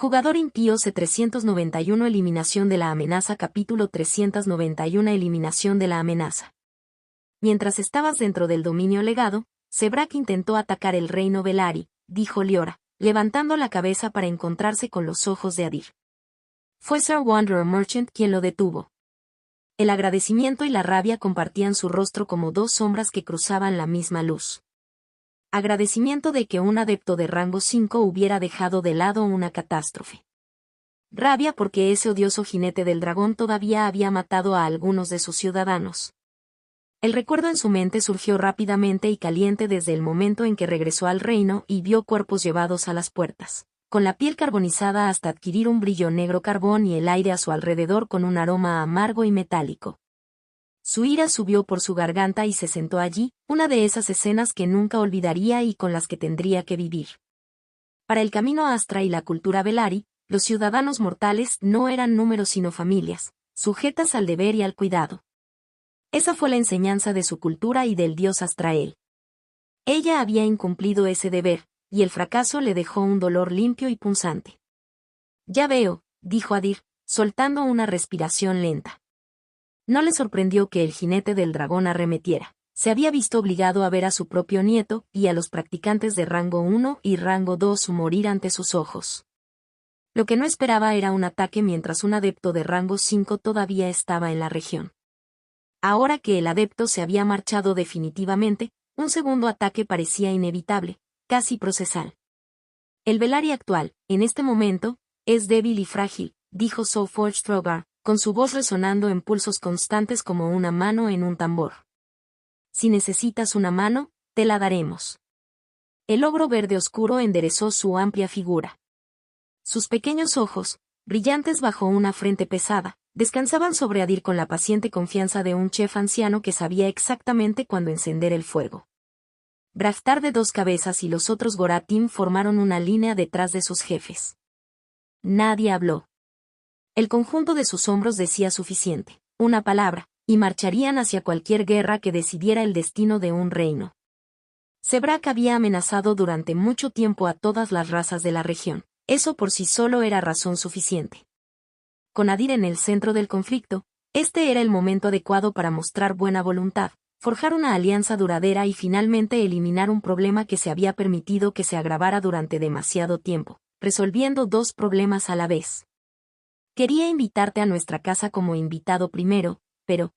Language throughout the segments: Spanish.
Jugador impío C391 Eliminación de la amenaza Capítulo 391 Eliminación de la amenaza. Mientras estabas dentro del dominio legado, Sebrak intentó atacar el reino Velari, dijo Liora, levantando la cabeza para encontrarse con los ojos de Adir. Fue Sir Wanderer Merchant quien lo detuvo. El agradecimiento y la rabia compartían su rostro como dos sombras que cruzaban la misma luz. Agradecimiento de que un adepto de rango 5 hubiera dejado de lado una catástrofe. Rabia porque ese odioso jinete del dragón todavía había matado a algunos de sus ciudadanos. El recuerdo en su mente surgió rápidamente y caliente desde el momento en que regresó al reino y vio cuerpos llevados a las puertas, con la piel carbonizada hasta adquirir un brillo negro carbón y el aire a su alrededor con un aroma amargo y metálico. Su ira subió por su garganta y se sentó allí, una de esas escenas que nunca olvidaría y con las que tendría que vivir. Para el camino Astra y la cultura Velari, los ciudadanos mortales no eran números sino familias, sujetas al deber y al cuidado. Esa fue la enseñanza de su cultura y del dios Astrael. Ella había incumplido ese deber, y el fracaso le dejó un dolor limpio y punzante. Ya veo, dijo Adir, soltando una respiración lenta. No le sorprendió que el jinete del dragón arremetiera. Se había visto obligado a ver a su propio nieto y a los practicantes de rango 1 y rango 2 morir ante sus ojos. Lo que no esperaba era un ataque mientras un adepto de rango 5 todavía estaba en la región. Ahora que el adepto se había marchado definitivamente, un segundo ataque parecía inevitable, casi procesal. El Velari actual, en este momento, es débil y frágil, dijo Soulforge Throgar, con su voz resonando en pulsos constantes como una mano en un tambor. Si necesitas una mano, te la daremos. El ogro verde oscuro enderezó su amplia figura. Sus pequeños ojos, brillantes bajo una frente pesada, descansaban sobre Adir con la paciente confianza de un chef anciano que sabía exactamente cuándo encender el fuego. Braftar de 2 cabezas y los otros Goratim formaron una línea detrás de sus jefes. Nadie habló. El conjunto de sus hombros decía suficiente, una palabra, y marcharían hacia cualquier guerra que decidiera el destino de un reino. Sebrak había amenazado durante mucho tiempo a todas las razas de la región, eso por sí solo era razón suficiente. Con Adir en el centro del conflicto, este era el momento adecuado para mostrar buena voluntad, forjar una alianza duradera y finalmente eliminar un problema que se había permitido que se agravara durante demasiado tiempo, resolviendo 2 problemas a la vez. Quería invitarte a nuestra casa como invitado primero, pero...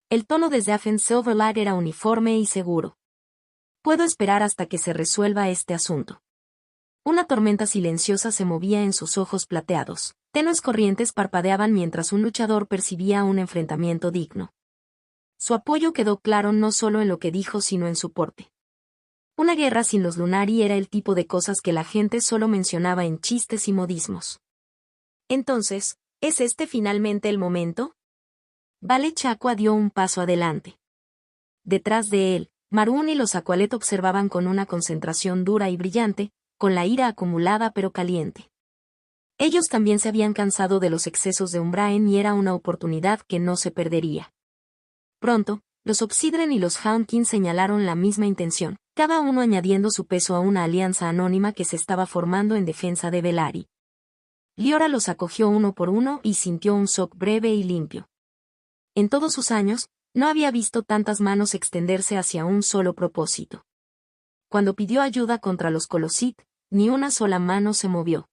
El tono de Zafen Silverlight era uniforme y seguro. Puedo esperar hasta que se resuelva este asunto. Una tormenta silenciosa se movía en sus ojos plateados. Tenues corrientes parpadeaban mientras un luchador percibía un enfrentamiento digno. Su apoyo quedó claro no solo en lo que dijo sino en su porte. Una guerra sin los Lunari era el tipo de cosas que la gente solo mencionaba en chistes y modismos. Entonces, ¿es este finalmente el momento? Vale Chacua dio un paso adelante. Detrás de él, Marún y los Aqualet observaban con una concentración dura y brillante, con la ira acumulada pero caliente. Ellos también se habían cansado de los excesos de Umbraen y era una oportunidad que no se perdería. Pronto, los Obsidren y los Houndkin señalaron la misma intención, cada uno añadiendo su peso a una alianza anónima que se estaba formando en defensa de Velari. Liora los acogió uno por uno y sintió un shock breve y limpio. En todos sus años, no había visto tantas manos extenderse hacia un solo propósito. Cuando pidió ayuda contra los Colosit, ni una sola mano se movió.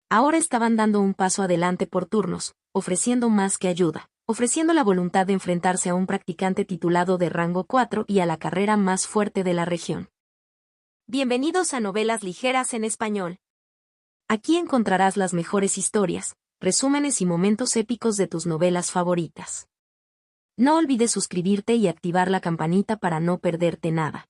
Ahora estaban dando un paso adelante por turnos, ofreciendo más que ayuda, ofreciendo la voluntad de enfrentarse a un practicante titulado de rango 4 y a la carrera más fuerte de la región. Bienvenidos a Novelas Ligeras en Español. Aquí encontrarás las mejores historias, resúmenes y momentos épicos de tus novelas favoritas. No olvides suscribirte y activar la campanita para no perderte nada.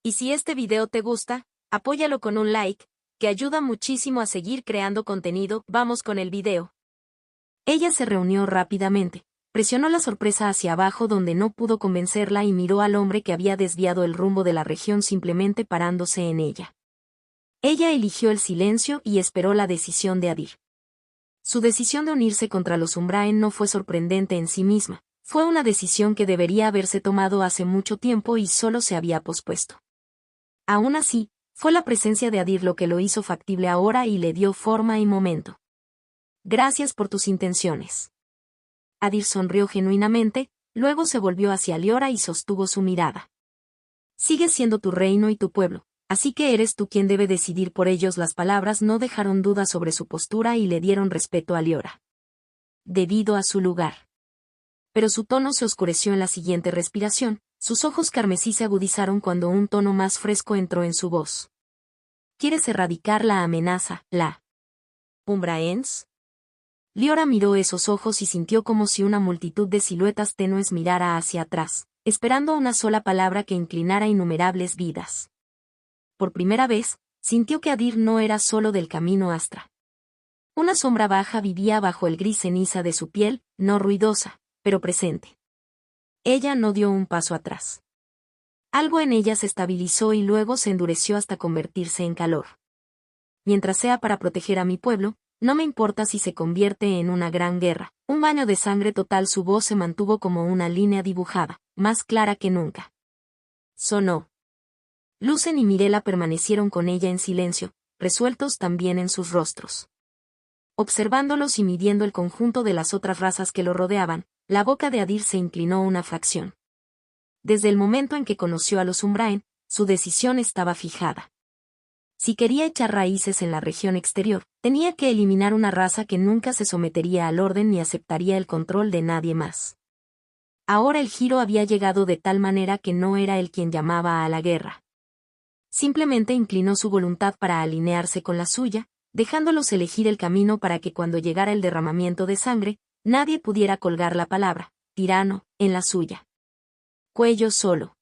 Y si este video te gusta, apóyalo con un like, que ayuda muchísimo a seguir creando contenido. Vamos con el video. Ella se reunió rápidamente, presionó la sorpresa hacia abajo donde no pudo convencerla y miró al hombre que había desviado el rumbo de la región simplemente parándose en ella. Ella eligió el silencio y esperó la decisión de Adir. Su decisión de unirse contra los Umbraen no fue sorprendente en sí misma, fue una decisión que debería haberse tomado hace mucho tiempo y solo se había pospuesto. Aún así, Fue la presencia de Adir lo que lo hizo factible ahora y le dio forma y momento. Gracias por tus intenciones. Adir sonrió genuinamente, luego se volvió hacia Liora y sostuvo su mirada. Sigue siendo tu reino y tu pueblo, así que eres tú quien debe decidir por ellos. Las palabras no dejaron duda sobre su postura y le dieron respeto a Liora. Debido a su lugar. Pero su tono se oscureció en la siguiente respiración, sus ojos carmesí se agudizaron cuando un tono más fresco entró en su voz. ¿Quieres erradicar la amenaza, la Umbraens? Liora miró esos ojos y sintió como si una multitud de siluetas tenues mirara hacia atrás, esperando una sola palabra que inclinara innumerables vidas. Por primera vez, sintió que Adir no era solo del camino Astra. Una sombra baja vivía bajo el gris ceniza de su piel, no ruidosa, pero presente. Ella no dio un paso atrás. Algo en ella se estabilizó y luego se endureció hasta convertirse en calor. Mientras sea para proteger a mi pueblo, no me importa si se convierte en una gran guerra. Un baño de sangre total. Su voz se mantuvo como una línea dibujada, más clara que nunca. Sonó. Lucen y Mirela permanecieron con ella en silencio, resueltos también en sus rostros. Observándolos y midiendo el conjunto de las otras razas que lo rodeaban, la boca de Adir se inclinó una fracción. Desde el momento en que conoció a los Umbraen, su decisión estaba fijada. Si quería echar raíces en la región exterior, tenía que eliminar una raza que nunca se sometería al orden ni aceptaría el control de nadie más. Ahora el giro había llegado de tal manera que no era él quien llamaba a la guerra. Simplemente inclinó su voluntad para alinearse con la suya, dejándolos elegir el camino para que cuando llegara el derramamiento de sangre, nadie pudiera colgar la palabra, tirano, en la suya. Cuello solo.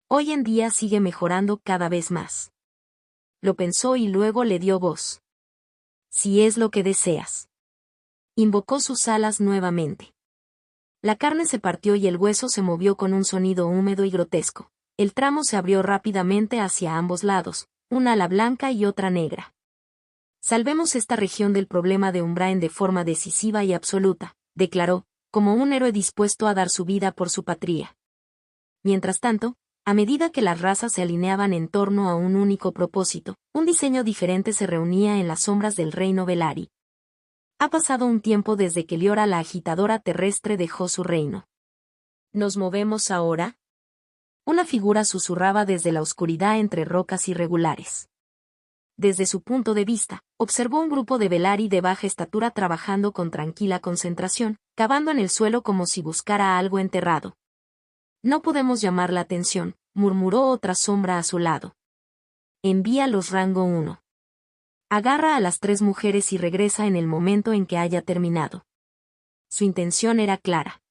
Hoy en día sigue mejorando cada vez más. Lo pensó y luego le dio voz. Si es lo que deseas. Invocó sus alas nuevamente. La carne se partió y el hueso se movió con un sonido húmedo y grotesco. El tramo se abrió rápidamente hacia ambos lados, una ala blanca y otra negra. Salvemos esta región del problema de Umbraen de forma decisiva y absoluta, declaró, como un héroe dispuesto a dar su vida por su patria. Mientras tanto, a medida que las razas se alineaban en torno a un único propósito, un diseño diferente se reunía en las sombras del reino Velari. Ha pasado un tiempo desde que Liora la agitadora terrestre dejó su reino. ¿Nos movemos ahora? Una figura susurraba desde la oscuridad entre rocas irregulares. Desde su punto de vista, observó un grupo de Velari de baja estatura trabajando con tranquila concentración, cavando en el suelo como si buscara algo enterrado. No podemos llamar la atención, murmuró otra sombra a su lado. Envíalos rango 1. Agarra a las 3 mujeres y regresa en el momento en que haya terminado. Su intención era clara.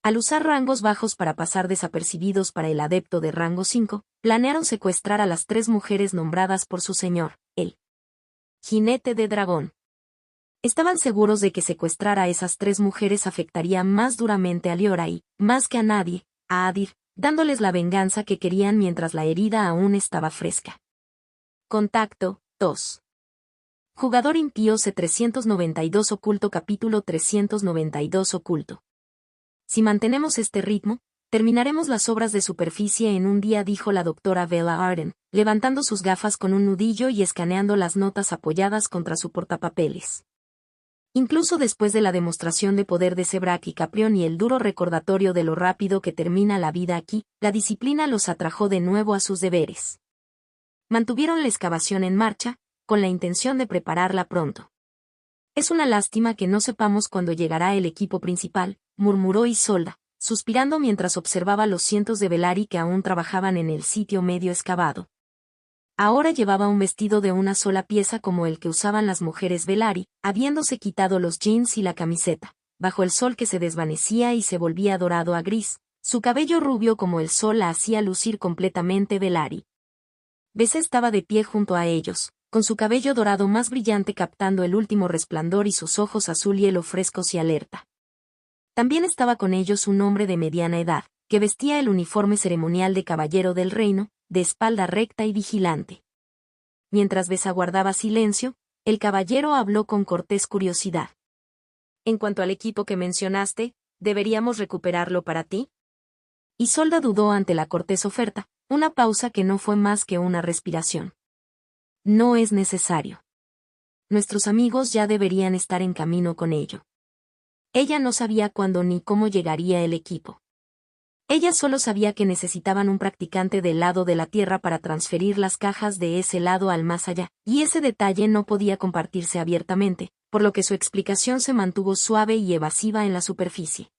Al usar rangos bajos para pasar desapercibidos para el adepto de rango 5, planearon secuestrar a las 3 mujeres nombradas por su señor, el jinete de dragón. Estaban seguros de que secuestrar a esas 3 mujeres afectaría más duramente a Liora y, más que a nadie, a Adir, dándoles la venganza que querían mientras la herida aún estaba fresca. Contacto 2. Jugador impío C392 oculto capítulo 392 oculto. Si mantenemos este ritmo, terminaremos las obras de superficie en un día, dijo la doctora Bella Arden, levantando sus gafas con un nudillo y escaneando las notas apoyadas contra su portapapeles. Incluso después de la demostración de poder de Sebrak y Caprión y el duro recordatorio de lo rápido que termina la vida aquí, la disciplina los atrajo de nuevo a sus deberes. Mantuvieron la excavación en marcha, con la intención de prepararla pronto. Es una lástima que no sepamos cuándo llegará el equipo principal, murmuró Isolda, suspirando mientras observaba los cientos de Velari que aún trabajaban en el sitio medio excavado. Ahora llevaba un vestido de una sola pieza como el que usaban las mujeres Velari, habiéndose quitado los jeans y la camiseta, bajo el sol que se desvanecía y se volvía dorado a gris, su cabello rubio como el sol la hacía lucir completamente Velari. Bess estaba de pie junto a ellos, con su cabello dorado más brillante captando el último resplandor y sus ojos azul hielo frescos y alerta. También estaba con ellos un hombre de mediana edad, que vestía el uniforme ceremonial de caballero del reino, de espalda recta y vigilante. Mientras Bess guardaba silencio, el caballero habló con cortés curiosidad. En cuanto al equipo que mencionaste, ¿deberíamos recuperarlo para ti? Isolda dudó ante la cortés oferta, Una pausa que no fue más que una respiración. No es necesario. Nuestros amigos ya deberían estar en camino con ello. Ella no sabía cuándo ni cómo llegaría el equipo. Ella solo sabía que necesitaban un practicante del lado de la Tierra para transferir las cajas de ese lado al más allá, y ese detalle no podía compartirse abiertamente, por lo que su explicación se mantuvo suave y evasiva en la superficie.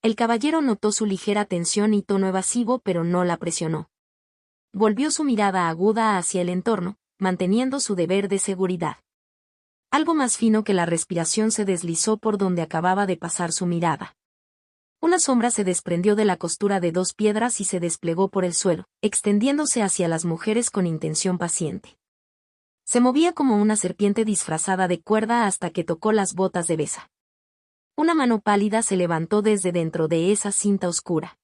El caballero notó su ligera tensión y tono evasivo, pero no la presionó. Volvió su mirada aguda hacia el entorno, manteniendo su deber de seguridad. Algo más fino que la respiración se deslizó por donde acababa de pasar su mirada. Una sombra se desprendió de la costura de dos piedras y se desplegó por el suelo, extendiéndose hacia las mujeres con intención paciente. Se movía como una serpiente disfrazada de cuerda hasta que tocó las botas de Besa. Una mano pálida se levantó desde dentro de esa cinta oscura.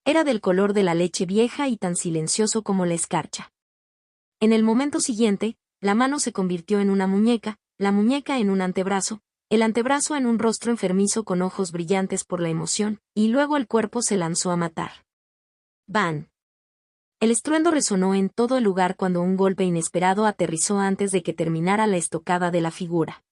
Era del color de la leche vieja y tan silencioso como la escarcha. En el momento siguiente, la mano se convirtió en una muñeca, la muñeca en un antebrazo, el antebrazo en un rostro enfermizo con ojos brillantes por la emoción, y luego el cuerpo se lanzó a matar. ¡Ban! El estruendo resonó en todo el lugar cuando un golpe inesperado aterrizó antes de que terminara la estocada de la figura.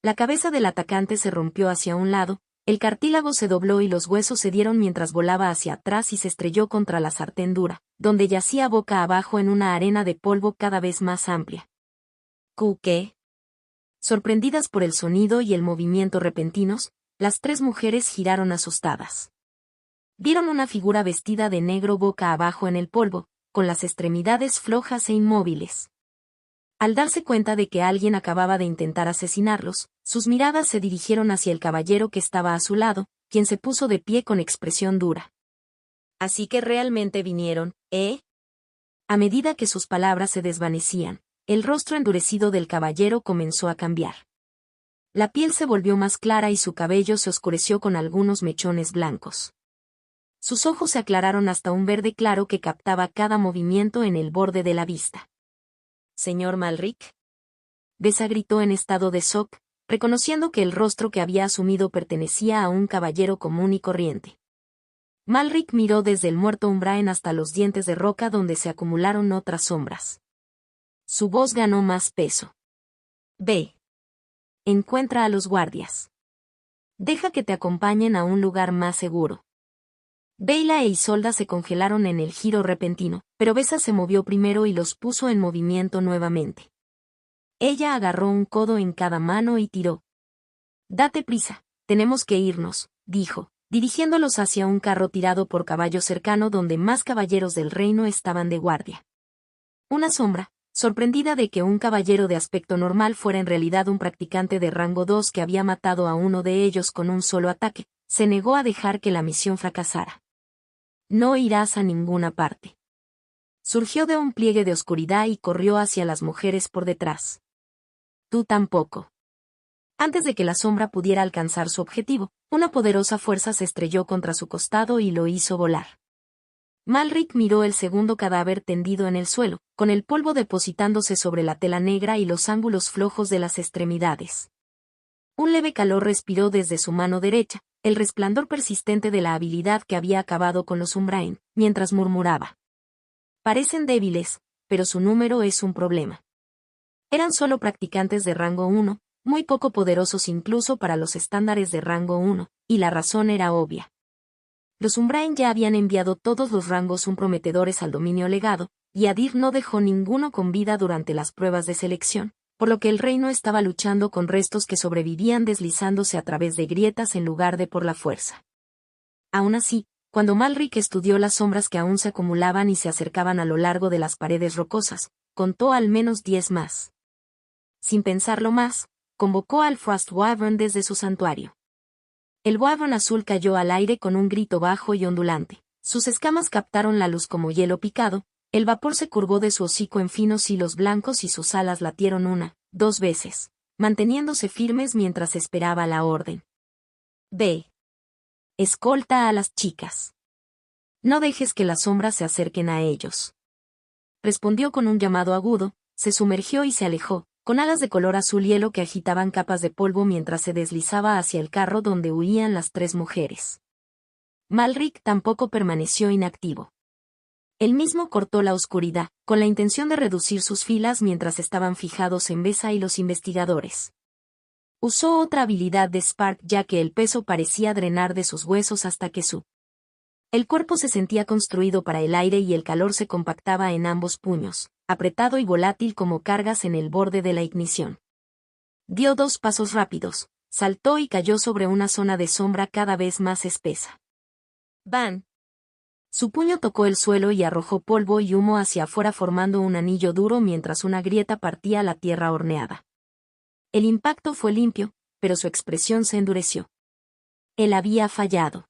La cabeza del atacante se rompió hacia un lado, el cartílago se dobló y los huesos se dieron mientras volaba hacia atrás y se estrelló contra la sartén dura, donde yacía boca abajo en una arena de polvo cada vez más amplia. ¿Qué? Sorprendidas por el sonido y el movimiento repentinos, las tres mujeres giraron asustadas. Vieron una figura vestida de negro boca abajo en el polvo, con las extremidades flojas e inmóviles. Al darse cuenta de que alguien acababa de intentar asesinarlos, sus miradas se dirigieron hacia el caballero que estaba a su lado, quien se puso de pie con expresión dura. «Así que realmente vinieron, ¿eh?» A medida que sus palabras se desvanecían, el rostro endurecido del caballero comenzó a cambiar. La piel se volvió más clara y su cabello se oscureció con algunos mechones blancos. Sus ojos se aclararon hasta un verde claro que captaba cada movimiento en el borde de la vista. «¿Señor Malric?» Besa gritó en estado de shock, reconociendo que el rostro que había asumido pertenecía a un caballero común y corriente. Malric miró desde el muerto Umbraen hasta los dientes de roca donde se acumularon otras sombras. Su voz ganó más peso. «Ve. Encuentra a los guardias. Deja que te acompañen a un lugar más seguro». Beyla e Isolda se congelaron en el giro repentino, pero Besa se movió primero y los puso en movimiento nuevamente. Ella agarró un codo en cada mano y tiró. «Date prisa, tenemos que irnos», dijo, dirigiéndolos hacia un carro tirado por caballo cercano donde más caballeros del reino estaban de guardia. Una sombra, sorprendida de que un caballero de aspecto normal fuera en realidad un practicante de rango 2 que había matado a uno de ellos con un solo ataque, se negó a dejar que la misión fracasara. «No irás a ninguna parte». Surgió de un pliegue de oscuridad y corrió hacia las mujeres por detrás. «Tú tampoco». Antes de que la sombra pudiera alcanzar su objetivo, una poderosa fuerza se estrelló contra su costado y lo hizo volar. Malric miró el segundo cadáver tendido en el suelo, con el polvo depositándose sobre la tela negra y los ángulos flojos de las extremidades. Un leve calor respiró desde su mano derecha, el resplandor persistente de la habilidad que había acabado con los Umbraen, mientras murmuraba. «Parecen débiles, pero su número es un problema». Eran solo practicantes de rango 1, muy poco poderosos incluso para los estándares de rango 1, y la razón era obvia. Los Umbraen ya habían enviado todos los rangos prometedores al dominio legado, y Adir no dejó ninguno con vida durante las pruebas de selección, por lo que el reino estaba luchando con restos que sobrevivían deslizándose a través de grietas en lugar de por la fuerza. Aún así, cuando Malric estudió las sombras que aún se acumulaban y se acercaban a lo largo de las paredes rocosas, contó al menos 10 más. Sin pensarlo más, convocó al Frost Wyvern desde su santuario. El Wyvern azul cayó al aire con un grito bajo y ondulante. Sus escamas captaron la luz como hielo picado, el vapor se curvó de su hocico en finos hilos blancos y sus alas latieron 1, 2 veces, manteniéndose firmes mientras esperaba la orden. «Ve. Escolta a las chicas. No dejes que las sombras se acerquen a ellos». Respondió con un llamado agudo, se sumergió y se alejó, con alas de color azul hielo que agitaban capas de polvo mientras se deslizaba hacia el carro donde huían las tres mujeres. Malric tampoco permaneció inactivo. Él mismo cortó la oscuridad, con la intención de reducir sus filas mientras estaban fijados en Besa y los investigadores. Usó otra habilidad de Spark ya que el peso parecía drenar de sus huesos hasta que el cuerpo se sentía construido para el aire y el calor se compactaba en ambos puños, apretado y volátil como cargas en el borde de la ignición. Dio 2 pasos rápidos, saltó y cayó sobre una zona de sombra cada vez más espesa. ¡Ban! Su puño tocó el suelo y arrojó polvo y humo hacia afuera formando un anillo duro mientras una grieta partía la tierra horneada. El impacto fue limpio, pero su expresión se endureció. Él había fallado.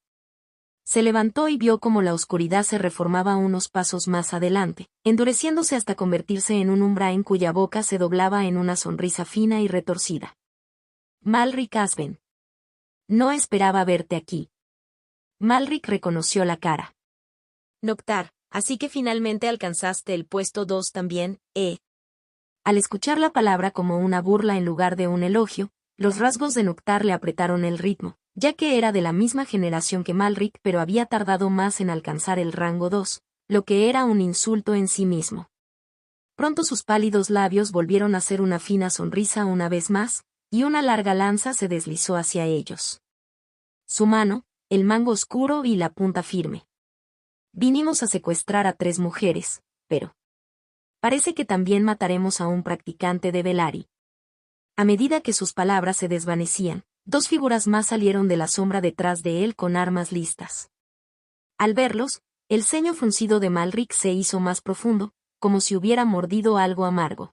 Se levantó y vio cómo la oscuridad se reformaba unos pasos más adelante, endureciéndose hasta convertirse en un Umbraen cuya boca se doblaba en una sonrisa fina y retorcida. Malric Asben. No esperaba verte aquí. Malric reconoció la cara. Noctar, así que finalmente alcanzaste el puesto 2 también, ¿eh? Al escuchar la palabra como una burla en lugar de un elogio, los rasgos de Noctar le apretaron el ritmo, ya que era de la misma generación que Malric pero había tardado más en alcanzar el rango 2, lo que era un insulto en sí mismo. Pronto sus pálidos labios volvieron a ser una fina sonrisa una vez más, y una larga lanza se deslizó hacia ellos. Su mano, el mango oscuro y la punta firme. Vinimos a secuestrar a 3 mujeres, pero parece que también mataremos a un practicante de Velari. A medida que sus palabras se desvanecían, 2 figuras más salieron de la sombra detrás de él con armas listas. Al verlos, el ceño fruncido de Malric se hizo más profundo, como si hubiera mordido algo amargo.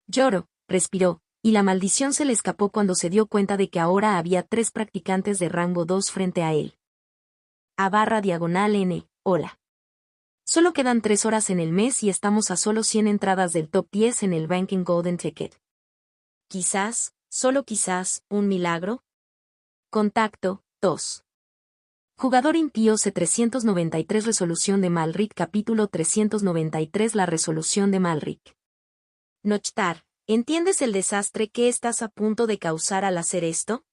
Lloro, respiró, y la maldición se le escapó cuando se dio cuenta de que ahora había 3 practicantes de rango 2 frente a él. /N, hola. Solo quedan 3 horas en el mes y estamos a solo 100 entradas del top 10 en el ranking Golden Ticket. Quizás, solo quizás, un milagro. Contacto, 2. Jugador impío C393 Resolución de Malric Capítulo 393 La resolución de Malric. Noctar, ¿entiendes el desastre que estás a punto de causar al hacer esto?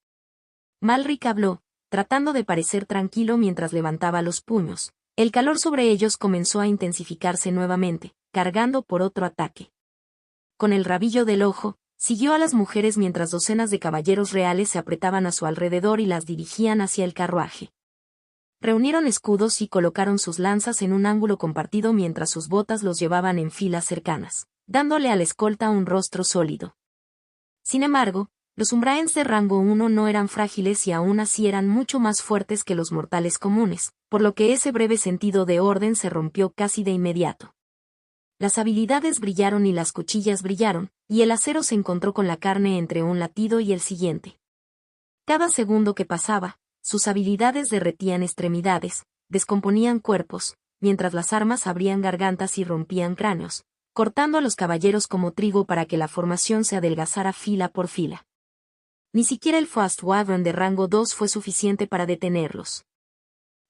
Malric habló, tratando de parecer tranquilo mientras levantaba los puños. El calor sobre ellos comenzó a intensificarse nuevamente, cargando por otro ataque. Con el rabillo del ojo, siguió a las mujeres mientras docenas de caballeros reales se apretaban a su alrededor y las dirigían hacia el carruaje. Reunieron escudos y colocaron sus lanzas en un ángulo compartido mientras sus botas los llevaban en filas cercanas, dándole a la escolta un rostro sólido. Sin embargo, los Umbraens de rango 1 no eran frágiles y aún así eran mucho más fuertes que los mortales comunes, por lo que ese breve sentido de orden se rompió casi de inmediato. Las habilidades brillaron y las cuchillas brillaron, y el acero se encontró con la carne entre un latido y el siguiente. Cada segundo que pasaba, sus habilidades derretían extremidades, descomponían cuerpos, mientras las armas abrían gargantas y rompían cráneos, cortando a los caballeros como trigo para que la formación se adelgazara fila por fila. Ni siquiera el Fast Wyvern de rango 2 fue suficiente para detenerlos.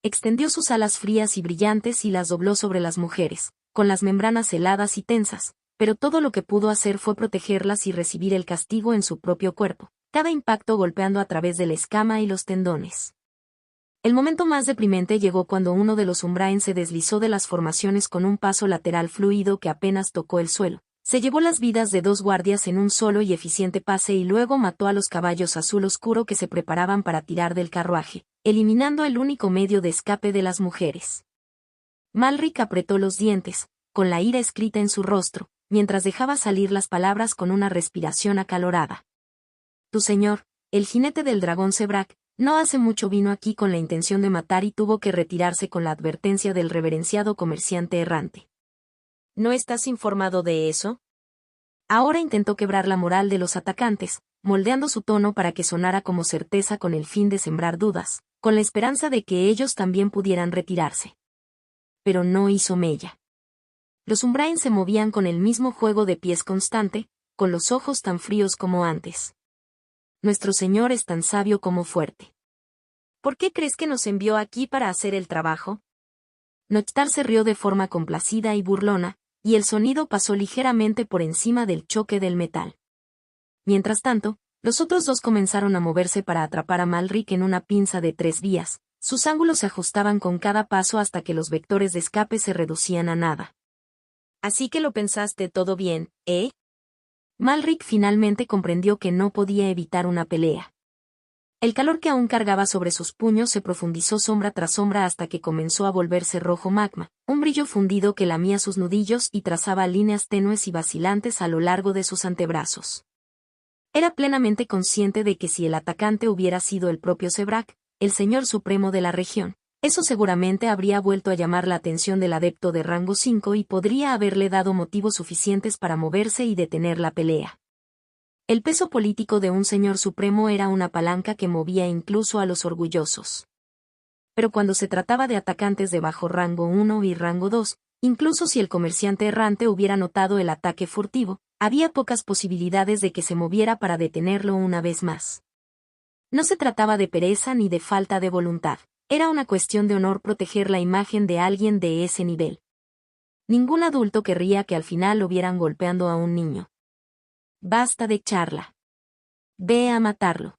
Extendió sus alas frías y brillantes y las dobló sobre las mujeres, con las membranas heladas y tensas, pero todo lo que pudo hacer fue protegerlas y recibir el castigo en su propio cuerpo, cada impacto golpeando a través de la escama y los tendones. El momento más deprimente llegó cuando uno de los Umbraen se deslizó de las formaciones con un paso lateral fluido que apenas tocó el suelo. Se llevó las vidas de 2 guardias en un solo y eficiente pase y luego mató a los caballos azul oscuro que se preparaban para tirar del carruaje, eliminando el único medio de escape de las mujeres. Malric apretó los dientes, con la ira escrita en su rostro, mientras dejaba salir las palabras con una respiración acalorada. Tu señor, el jinete del dragón Sebrak, no hace mucho vino aquí con la intención de matar y tuvo que retirarse con la advertencia del reverenciado comerciante errante. ¿No estás informado de eso? Ahora intentó quebrar la moral de los atacantes, moldeando su tono para que sonara como certeza con el fin de sembrar dudas, con la esperanza de que ellos también pudieran retirarse. Pero no hizo mella. Los Umbraen se movían con el mismo juego de pies constante, con los ojos tan fríos como antes. Nuestro Señor es tan sabio como fuerte. ¿Por qué crees que nos envió aquí para hacer el trabajo? Noctar se rió de forma complacida y burlona, y el sonido pasó ligeramente por encima del choque del metal. Mientras tanto, los otros 2 comenzaron a moverse para atrapar a Malric en una pinza de 3 vías, Sus ángulos se ajustaban con cada paso hasta que los vectores de escape se reducían a nada. Así que lo pensaste todo bien, ¿eh? Malric finalmente comprendió que no podía evitar una pelea. El calor que aún cargaba sobre sus puños se profundizó sombra tras sombra hasta que comenzó a volverse rojo magma, un brillo fundido que lamía sus nudillos y trazaba líneas tenues y vacilantes a lo largo de sus antebrazos. Era plenamente consciente de que si el atacante hubiera sido el propio Sebrak, el señor supremo de la región, eso seguramente habría vuelto a llamar la atención del adepto de rango 5 y podría haberle dado motivos suficientes para moverse y detener la pelea. El peso político de un señor supremo era una palanca que movía incluso a los orgullosos. Pero cuando se trataba de atacantes de bajo rango 1 y rango 2, incluso si el comerciante errante hubiera notado el ataque furtivo, había pocas posibilidades de que se moviera para detenerlo una vez más. No se trataba de pereza ni de falta de voluntad, era una cuestión de honor proteger la imagen de alguien de ese nivel. Ningún adulto querría que al final lo vieran golpeando a un niño. Basta de charla. Ve a matarlo.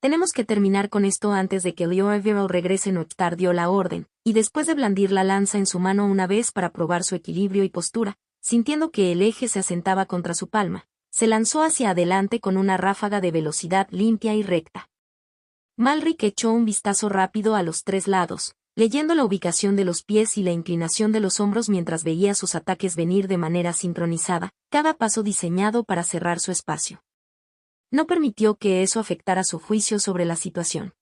Tenemos que terminar con esto antes de que Lioeville regrese. Noctar dio la orden, y después de blandir la lanza en su mano una vez para probar su equilibrio y postura, sintiendo que el eje se asentaba contra su palma, se lanzó hacia adelante con una ráfaga de velocidad limpia y recta. Malric echó un vistazo rápido a los tres lados, leyendo la ubicación de los pies y la inclinación de los hombros mientras veía sus ataques venir de manera sincronizada, cada paso diseñado para cerrar su espacio. No permitió que eso afectara su juicio sobre la situación.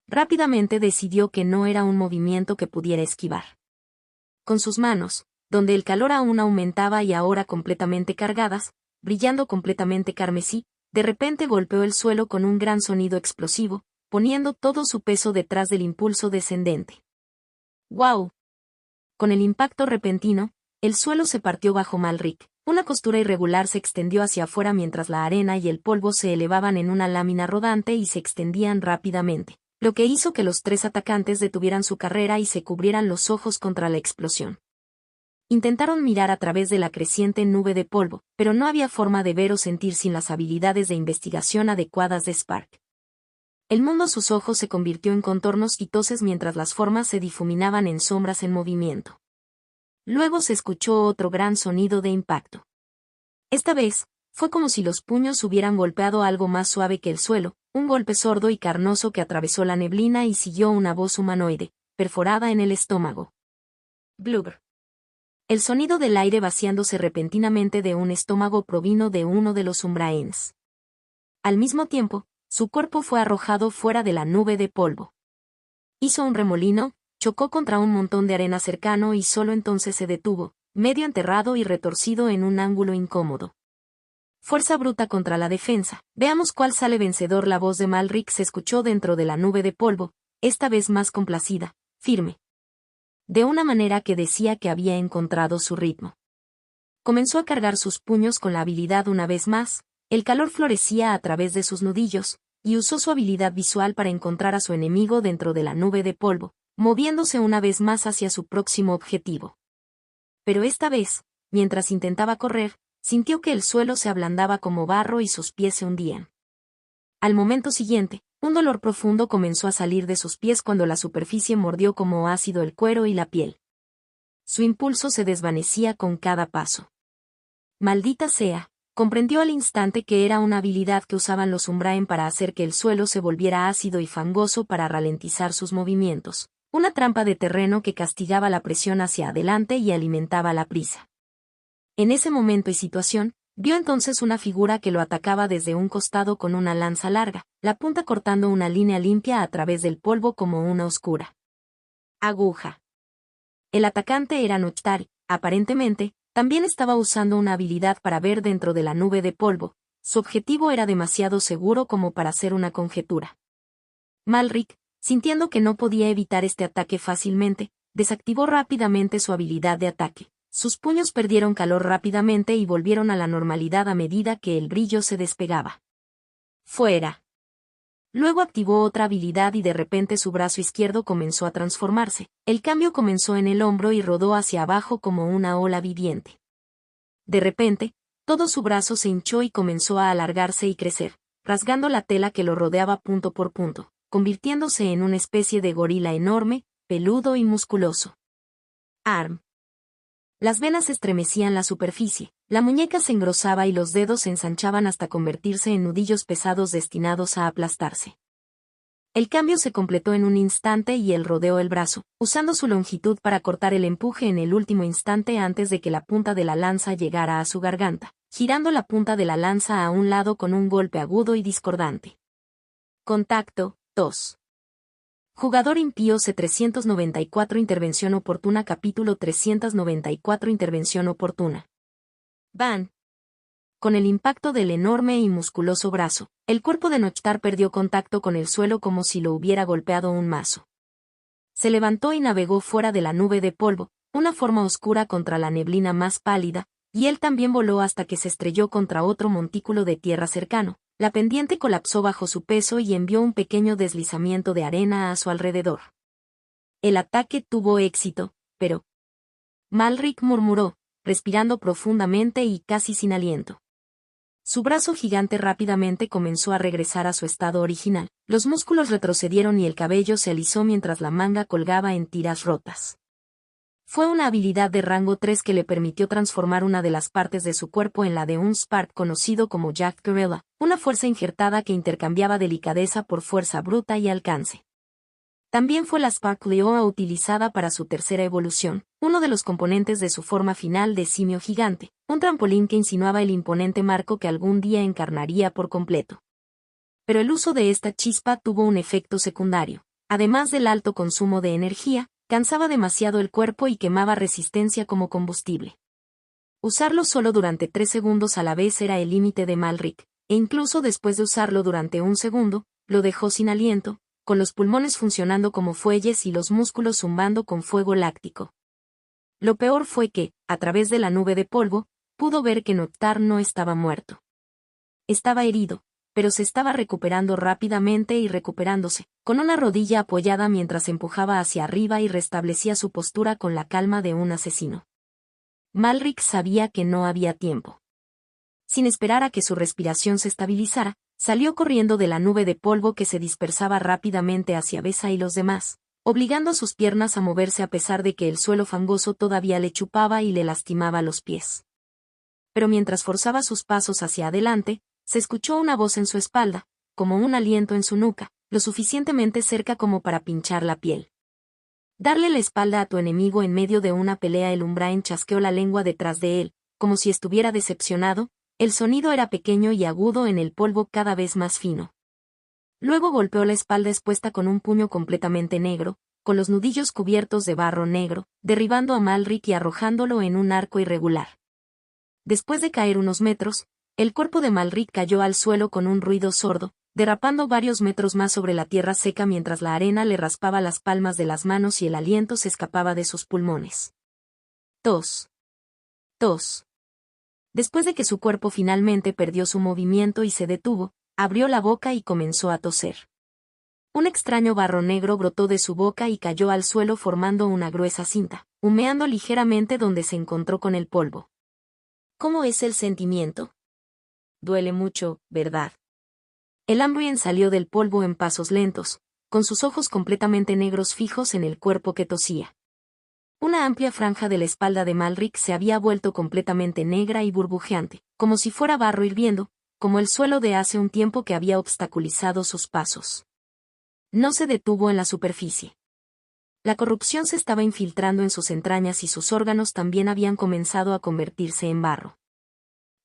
Rápidamente decidió que no era un movimiento que pudiera esquivar. Con sus manos, donde el calor aún aumentaba y ahora completamente cargadas, brillando completamente carmesí, de repente golpeó el suelo con un gran sonido explosivo, poniendo todo su peso detrás del impulso descendente. ¡Guau! Con el impacto repentino, el suelo se partió bajo Malric. Una costura irregular se extendió hacia afuera mientras la arena y el polvo se elevaban en una lámina rodante y se extendían rápidamente, lo que hizo que los tres atacantes detuvieran su carrera y se cubrieran los ojos contra la explosión. Intentaron mirar a través de la creciente nube de polvo, pero no había forma de ver o sentir sin las habilidades de investigación adecuadas de Spark. El mundo a sus ojos se convirtió en contornos quitosos mientras las formas se difuminaban en sombras en movimiento. Luego se escuchó otro gran sonido de impacto. Esta vez, fue como si los puños hubieran golpeado algo más suave que el suelo, un golpe sordo y carnoso que atravesó la neblina y siguió una voz humanoide, perforada en el estómago. Blubber. El sonido del aire vaciándose repentinamente de un estómago provino de uno de los Umbraens. Al mismo tiempo, su cuerpo fue arrojado fuera de la nube de polvo. Hizo un remolino, chocó contra un montón de arena cercano y solo entonces se detuvo, medio enterrado y retorcido en un ángulo incómodo. Fuerza bruta contra la defensa. Veamos cuál sale vencedor. La voz de Malric se escuchó dentro de la nube de polvo, esta vez más complacida, firme. De una manera que decía que había encontrado su ritmo. Comenzó a cargar sus puños con la habilidad una vez más, el calor florecía a través de sus nudillos, y usó su habilidad visual para encontrar a su enemigo dentro de la nube de polvo, moviéndose una vez más hacia su próximo objetivo. Pero esta vez, mientras intentaba correr, sintió que el suelo se ablandaba como barro y sus pies se hundían. Al momento siguiente, un dolor profundo comenzó a salir de sus pies cuando la superficie mordió como ácido el cuero y la piel. Su impulso se desvanecía con cada paso. Maldita sea, comprendió al instante que era una habilidad que usaban los Umbraen para hacer que el suelo se volviera ácido y fangoso para ralentizar sus movimientos, una trampa de terreno que castigaba la presión hacia adelante y alimentaba la prisa. En ese momento y situación, vio entonces una figura que lo atacaba desde un costado con una lanza larga, la punta cortando una línea limpia a través del polvo como una oscura aguja. El atacante era Noctari, aparentemente, también estaba usando una habilidad para ver dentro de la nube de polvo, su objetivo era demasiado seguro como para ser una conjetura. Malric, sintiendo que no podía evitar este ataque fácilmente, desactivó rápidamente su habilidad de ataque. Sus puños perdieron calor rápidamente y volvieron a la normalidad a medida que el brillo se despegaba. ¡Fuera! Luego activó otra habilidad y de repente su brazo izquierdo comenzó a transformarse. El cambio comenzó en el hombro y rodó hacia abajo como una ola viviente. De repente, todo su brazo se hinchó y comenzó a alargarse y crecer, rasgando la tela que lo rodeaba punto por punto, convirtiéndose en una especie de gorila enorme, peludo y musculoso. Arm. Las venas estremecían la superficie, la muñeca se engrosaba y los dedos se ensanchaban hasta convertirse en nudillos pesados destinados a aplastarse. El cambio se completó en un instante y él rodeó el brazo, usando su longitud para cortar el empuje en el último instante antes de que la punta de la lanza llegara a su garganta, girando la punta de la lanza a un lado con un golpe agudo y discordante. Contacto, 2. Jugador impío C394 Intervención oportuna Capítulo 394 Intervención oportuna. Ban. Con el impacto del enorme y musculoso brazo, el cuerpo de Nochtar perdió contacto con el suelo como si lo hubiera golpeado un mazo. Se levantó y navegó fuera de la nube de polvo, una forma oscura contra la neblina más pálida, y él también voló hasta que se estrelló contra otro montículo de tierra cercano. La pendiente colapsó bajo su peso y envió un pequeño deslizamiento de arena a su alrededor. El ataque tuvo éxito, pero... Malric murmuró, respirando profundamente y casi sin aliento. Su brazo gigante rápidamente comenzó a regresar a su estado original, los músculos retrocedieron y el cabello se alisó mientras la manga colgaba en tiras rotas. Fue una habilidad de rango 3 que le permitió transformar una de las partes de su cuerpo en la de un Spark conocido como Jack Gorilla, una fuerza injertada que intercambiaba delicadeza por fuerza bruta y alcance. También fue la Spark Leoa utilizada para su tercera evolución, uno de los componentes de su forma final de simio gigante, un trampolín que insinuaba el imponente marco que algún día encarnaría por completo. Pero el uso de esta chispa tuvo un efecto secundario. Además del alto consumo de energía, cansaba demasiado el cuerpo y quemaba resistencia como combustible. Usarlo solo durante 3 segundos a la vez era el límite de Malric, e incluso después de usarlo durante 1 segundo, lo dejó sin aliento, con los pulmones funcionando como fuelles y los músculos zumbando con fuego láctico. Lo peor fue que, a través de la nube de polvo, pudo ver que Nochtar no estaba muerto. Estaba herido, pero se estaba recuperando rápidamente y recuperándose, con una rodilla apoyada mientras empujaba hacia arriba y restablecía su postura con la calma de un asesino. Malric sabía que no había tiempo. Sin esperar a que su respiración se estabilizara, salió corriendo de la nube de polvo que se dispersaba rápidamente hacia Besa y los demás, obligando a sus piernas a moverse a pesar de que el suelo fangoso todavía le chupaba y le lastimaba los pies. Pero mientras forzaba sus pasos hacia adelante, se escuchó una voz en su espalda, como un aliento en su nuca, lo suficientemente cerca como para pinchar la piel. Darle la espalda a tu enemigo en medio de una pelea. El Umbraen chasqueó la lengua detrás de él, como si estuviera decepcionado. El sonido era pequeño y agudo en el polvo cada vez más fino. Luego golpeó la espalda expuesta con un puño completamente negro, con los nudillos cubiertos de barro negro, derribando a Malric y arrojándolo en un arco irregular. Después de caer unos metros, el cuerpo de Malric cayó al suelo con un ruido sordo, derrapando varios metros más sobre la tierra seca mientras la arena le raspaba las palmas de las manos y el aliento se escapaba de sus pulmones. Tos. Tos. Después de que su cuerpo finalmente perdió su movimiento y se detuvo, abrió la boca y comenzó a toser. Un extraño barro negro brotó de su boca y cayó al suelo formando una gruesa cinta, humeando ligeramente donde se encontró con el polvo. ¿Cómo es el sentimiento? Duele mucho, ¿verdad? El Umbrian salió del polvo en pasos lentos, con sus ojos completamente negros fijos en el cuerpo que tosía. Una amplia franja de la espalda de Malric se había vuelto completamente negra y burbujeante, como si fuera barro hirviendo, como el suelo de hace un tiempo que había obstaculizado sus pasos. No se detuvo en la superficie. La corrupción se estaba infiltrando en sus entrañas y sus órganos también habían comenzado a convertirse en barro.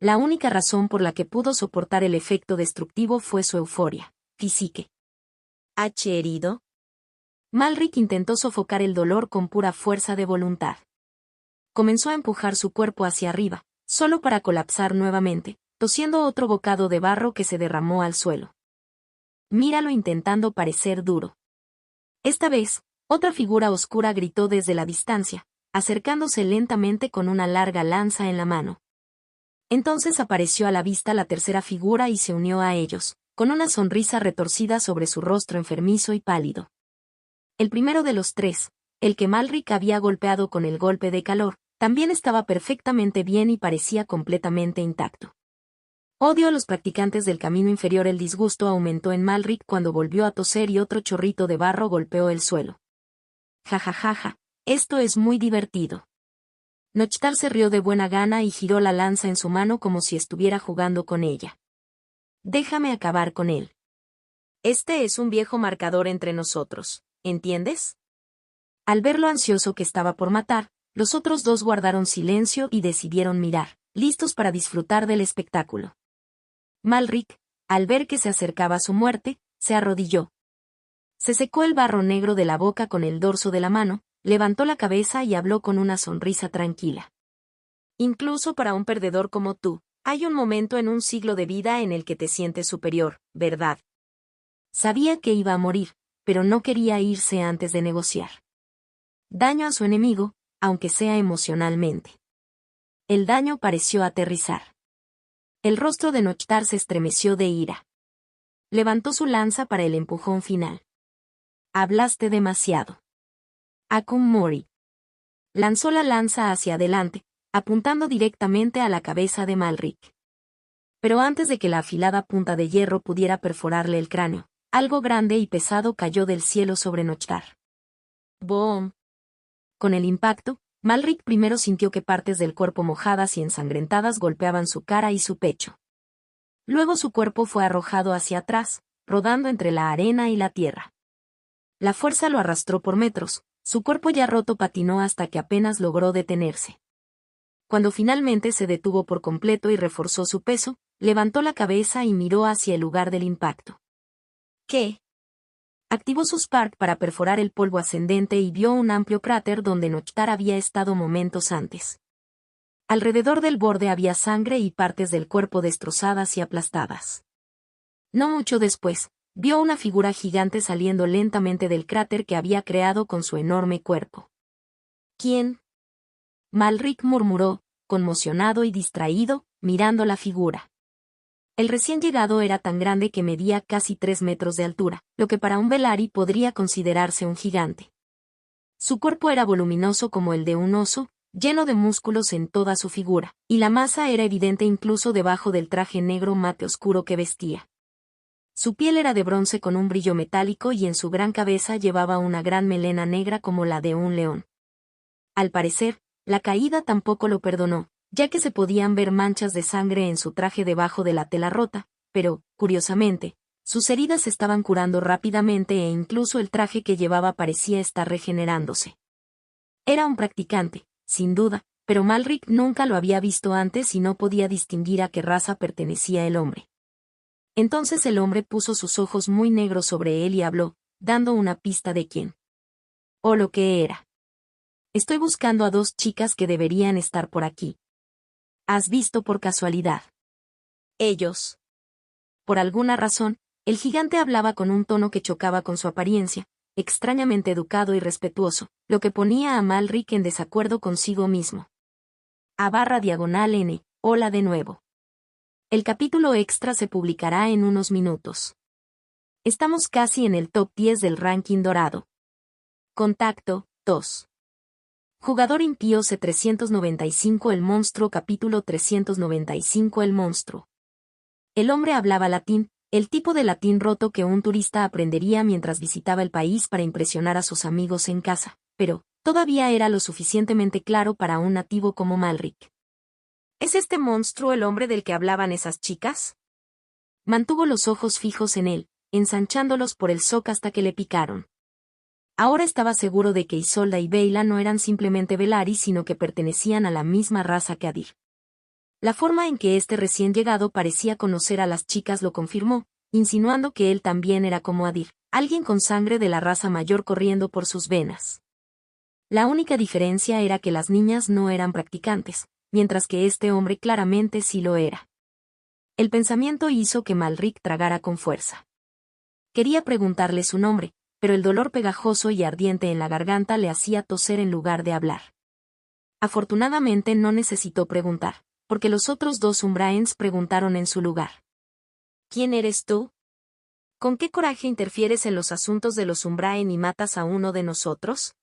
La única razón por la que pudo soportar el efecto destructivo fue su euforia física. ¿H herido? Malric intentó sofocar el dolor con pura fuerza de voluntad. Comenzó a empujar su cuerpo hacia arriba, solo para colapsar nuevamente, tosiendo otro bocado de barro que se derramó al suelo. Míralo intentando parecer duro. Esta vez, otra figura oscura gritó desde la distancia, acercándose lentamente con una larga lanza en la mano. Entonces apareció a la vista la tercera figura y se unió a ellos, con una sonrisa retorcida sobre su rostro enfermizo y pálido. El primero de los tres, el que Malric había golpeado con el golpe de calor, también estaba perfectamente bien y parecía completamente intacto. Odio a los practicantes del camino inferior. El disgusto aumentó en Malric cuando volvió a toser y otro chorrito de barro golpeó el suelo. Jajajaja, esto es muy divertido. Nochtar se rió de buena gana y giró la lanza en su mano como si estuviera jugando con ella. Déjame acabar con él. Este es un viejo marcador entre nosotros, ¿entiendes? Al ver lo ansioso que estaba por matar, los otros dos guardaron silencio y decidieron mirar, listos para disfrutar del espectáculo. Malric, al ver que se acercaba su muerte, se arrodilló. Se secó el barro negro de la boca con el dorso de la mano, levantó la cabeza y habló con una sonrisa tranquila. Incluso para un perdedor como tú, hay un momento en un siglo de vida en el que te sientes superior, ¿verdad? Sabía que iba a morir, pero no quería irse antes de negociar. Daño a su enemigo, aunque sea emocionalmente. El daño pareció aterrizar. El rostro de Nochtar se estremeció de ira. Levantó su lanza para el empujón final. Hablaste demasiado. Akun Mori. Lanzó la lanza hacia adelante, apuntando directamente a la cabeza de Malric. Pero antes de que la afilada punta de hierro pudiera perforarle el cráneo, algo grande y pesado cayó del cielo sobre Nochtar. ¡Boom! Con el impacto, Malric primero sintió que partes del cuerpo mojadas y ensangrentadas golpeaban su cara y su pecho. Luego su cuerpo fue arrojado hacia atrás, rodando entre la arena y la tierra. La fuerza lo arrastró por metros, su cuerpo ya roto patinó hasta que apenas logró detenerse. Cuando finalmente se detuvo por completo y reforzó su peso, levantó la cabeza y miró hacia el lugar del impacto. ¿Qué? Activó su Spark para perforar el polvo ascendente y vio un amplio cráter donde Nochtar había estado momentos antes. Alrededor del borde había sangre y partes del cuerpo destrozadas y aplastadas. No mucho después, vio una figura gigante saliendo lentamente del cráter que había creado con su enorme cuerpo. ¿Quién? Malric murmuró, conmocionado y distraído, mirando la figura. El recién llegado era tan grande que medía casi 3 metros de altura, lo que para un Velari podría considerarse un gigante. Su cuerpo era voluminoso como el de un oso, lleno de músculos en toda su figura, y la masa era evidente incluso debajo del traje negro mate oscuro que vestía. Su piel era de bronce con un brillo metálico y en su gran cabeza llevaba una gran melena negra como la de un león. Al parecer, la caída tampoco lo perdonó, ya que se podían ver manchas de sangre en su traje debajo de la tela rota, pero, curiosamente, sus heridas se estaban curando rápidamente e incluso el traje que llevaba parecía estar regenerándose. Era un practicante, sin duda, pero Malric nunca lo había visto antes y no podía distinguir a qué raza pertenecía el hombre. Entonces el hombre puso sus ojos muy negros sobre él y habló, dando una pista de quién. O lo que era. Estoy buscando a 2 chicas que deberían estar por aquí. ¿Has visto por casualidad? Ellos. Por alguna razón, el gigante hablaba con un tono que chocaba con su apariencia, extrañamente educado y respetuoso, lo que ponía a Malric en desacuerdo consigo mismo. /N, hola de nuevo. El capítulo extra se publicará en unos minutos. Estamos casi en el top 10 del ranking dorado. Contacto, 2. Jugador impío C395 El monstruo capítulo 395 El monstruo. El hombre hablaba latín, el tipo de latín roto que un turista aprendería mientras visitaba el país para impresionar a sus amigos en casa, pero todavía era lo suficientemente claro para un nativo como Malric. ¿Es este monstruo el hombre del que hablaban esas chicas? Mantuvo los ojos fijos en él, ensanchándolos por el zoc hasta que le picaron. Ahora estaba seguro de que Isolda y Beyla no eran simplemente Velari sino que pertenecían a la misma raza que Adir. La forma en que este recién llegado parecía conocer a las chicas lo confirmó, insinuando que él también era como Adir, alguien con sangre de la raza mayor corriendo por sus venas. La única diferencia era que las niñas no eran practicantes, mientras que este hombre claramente sí lo era. El pensamiento hizo que Malric tragara con fuerza. Quería preguntarle su nombre, pero el dolor pegajoso y ardiente en la garganta le hacía toser en lugar de hablar. Afortunadamente no necesitó preguntar, porque los otros 2 Umbraens preguntaron en su lugar. ¿Quién eres tú? ¿Con qué coraje interfieres en los asuntos de los Umbraen y matas a uno de nosotros?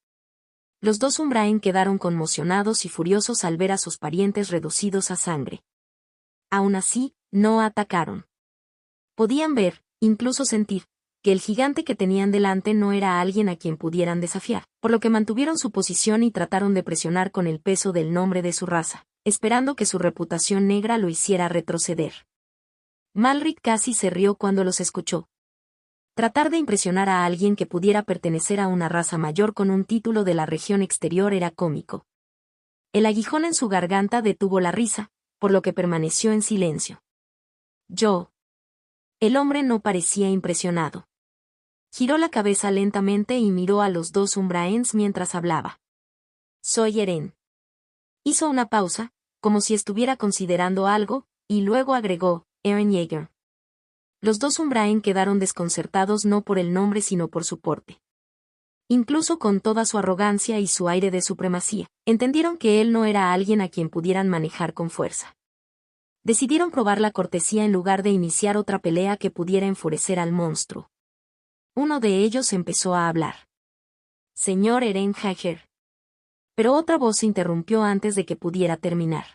Los 2 Umbraen quedaron conmocionados y furiosos al ver a sus parientes reducidos a sangre. Aún así, no atacaron. Podían ver, incluso sentir, que el gigante que tenían delante no era alguien a quien pudieran desafiar, por lo que mantuvieron su posición y trataron de presionar con el peso del nombre de su raza, esperando que su reputación negra lo hiciera retroceder. Malric casi se rió cuando los escuchó. Tratar de impresionar a alguien que pudiera pertenecer a una raza mayor con un título de la región exterior era cómico. El aguijón en su garganta detuvo la risa, por lo que permaneció en silencio. Yo. El hombre no parecía impresionado. Giró la cabeza lentamente y miró a los dos Umbraens mientras hablaba. Soy Eren. Hizo una pausa, como si estuviera considerando algo, y luego agregó, Eren Yeager. Los dos Umbraen quedaron desconcertados no por el nombre sino por su porte. Incluso con toda su arrogancia y su aire de supremacía, entendieron que él no era alguien a quien pudieran manejar con fuerza. Decidieron probar la cortesía en lugar de iniciar otra pelea que pudiera enfurecer al monstruo. Uno de ellos empezó a hablar. Señor Eren Yeager. Pero otra voz se interrumpió antes de que pudiera terminar.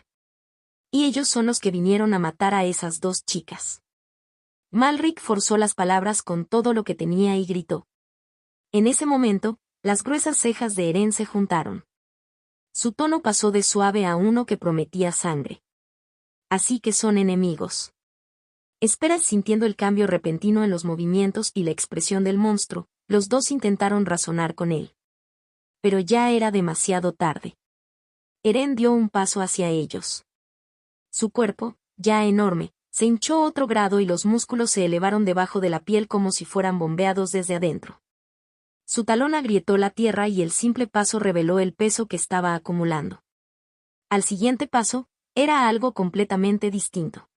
Y ellos son los que vinieron a matar a esas dos chicas. Malric forzó las palabras con todo lo que tenía y gritó. En ese momento, las gruesas cejas de Eren se juntaron. Su tono pasó de suave a uno que prometía sangre. Así que son enemigos. Esperas sintiendo el cambio repentino en los movimientos y la expresión del monstruo, los dos intentaron razonar con él. Pero ya era demasiado tarde. Eren dio un paso hacia ellos. Su cuerpo, ya enorme, se hinchó otro grado y los músculos se elevaron debajo de la piel como si fueran bombeados desde adentro. Su talón agrietó la tierra y el simple paso reveló el peso que estaba acumulando. Al siguiente paso, era algo completamente distinto.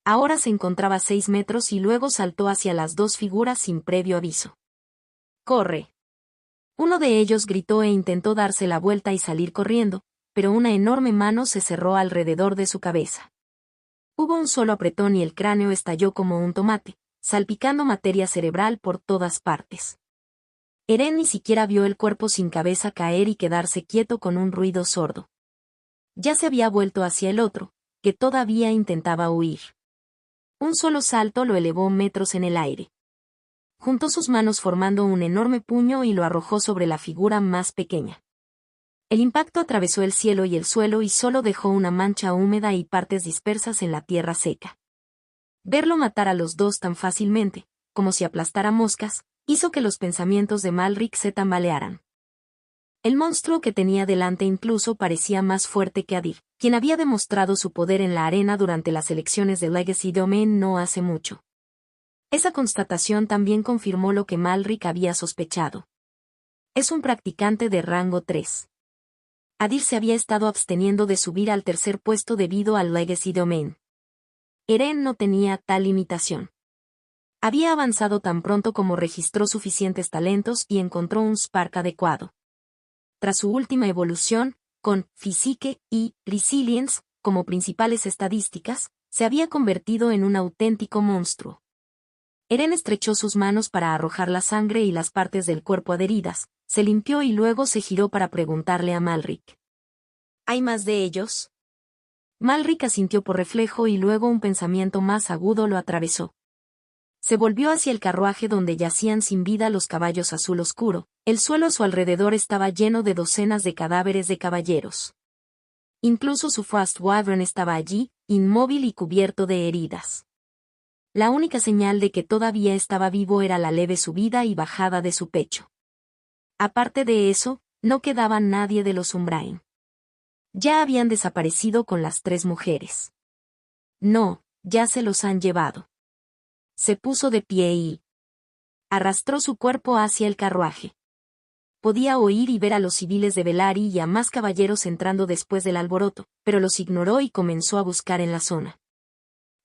Ahora se encontraba a 6 metros y luego saltó hacia las dos figuras sin previo aviso. ¡Corre! Uno de ellos gritó e intentó darse la vuelta y salir corriendo, pero una enorme mano se cerró alrededor de su cabeza. Hubo un solo apretón y el cráneo estalló como un tomate, salpicando materia cerebral por todas partes. Eren ni siquiera vio el cuerpo sin cabeza caer y quedarse quieto con un ruido sordo. Ya se había vuelto hacia el otro, que todavía intentaba huir. Un solo salto lo elevó metros en el aire. Juntó sus manos formando un enorme puño y lo arrojó sobre la figura más pequeña. El impacto atravesó el cielo y el suelo y solo dejó una mancha húmeda y partes dispersas en la tierra seca. Verlo matar a los dos tan fácilmente, como si aplastara moscas, hizo que los pensamientos de Malric se tambalearan. El monstruo que tenía delante incluso parecía más fuerte que Adir, quien había demostrado su poder en la arena durante las elecciones de Legacy Domain no hace mucho. Esa constatación también confirmó lo que Malric había sospechado. Es un practicante de rango 3. Adir se había estado absteniendo de subir al tercer puesto debido al Legacy Domain. Eren no tenía tal limitación. Había avanzado tan pronto como registró suficientes talentos y encontró un spark adecuado. Tras su última evolución, con Physique y Resilience como principales estadísticas, se había convertido en un auténtico monstruo. Eren estrechó sus manos para arrojar la sangre y las partes del cuerpo adheridas, se limpió y luego se giró para preguntarle a Malric. ¿Hay más de ellos? Malric asintió por reflejo y luego un pensamiento más agudo lo atravesó. Se volvió hacia el carruaje donde yacían sin vida los caballos azul oscuro, el suelo a su alrededor estaba lleno de docenas de cadáveres de caballeros. Incluso su Frost Wyvern estaba allí, inmóvil y cubierto de heridas. La única señal de que todavía estaba vivo era la leve subida y bajada de su pecho. Aparte de eso, no quedaba nadie de los Umbraen. Ya habían desaparecido con las 3 mujeres. No, ya se los han llevado. Se puso de pie y arrastró su cuerpo hacia el carruaje. Podía oír y ver a los civiles de Belari y a más caballeros entrando después del alboroto, pero los ignoró y comenzó a buscar en la zona.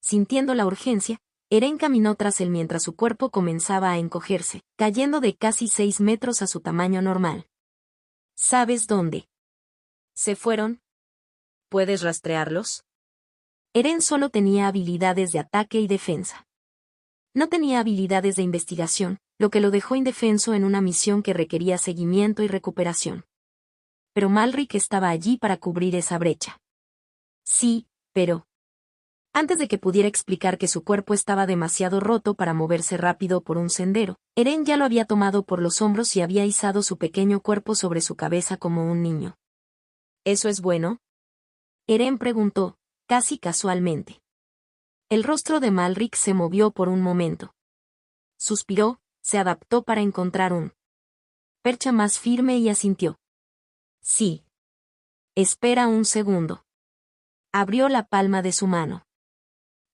Sintiendo la urgencia, Eren caminó tras él mientras su cuerpo comenzaba a encogerse, cayendo de casi 6 metros a su tamaño normal. ¿Sabes dónde se fueron? ¿Puedes rastrearlos? Eren solo tenía habilidades de ataque y defensa. No tenía habilidades de investigación, lo que lo dejó indefenso en una misión que requería seguimiento y recuperación. Pero Malric estaba allí para cubrir esa brecha. Sí, pero Antes de que pudiera explicar que su cuerpo estaba demasiado roto para moverse rápido por un sendero, Eren ya lo había tomado por los hombros y había izado su pequeño cuerpo sobre su cabeza como un niño. ¿Eso es bueno? Eren preguntó, casi casualmente. El rostro de Malrik se movió por un momento. Suspiró, se adaptó para encontrar un percha más firme y asintió. Sí. Espera un segundo. Abrió la palma de su mano.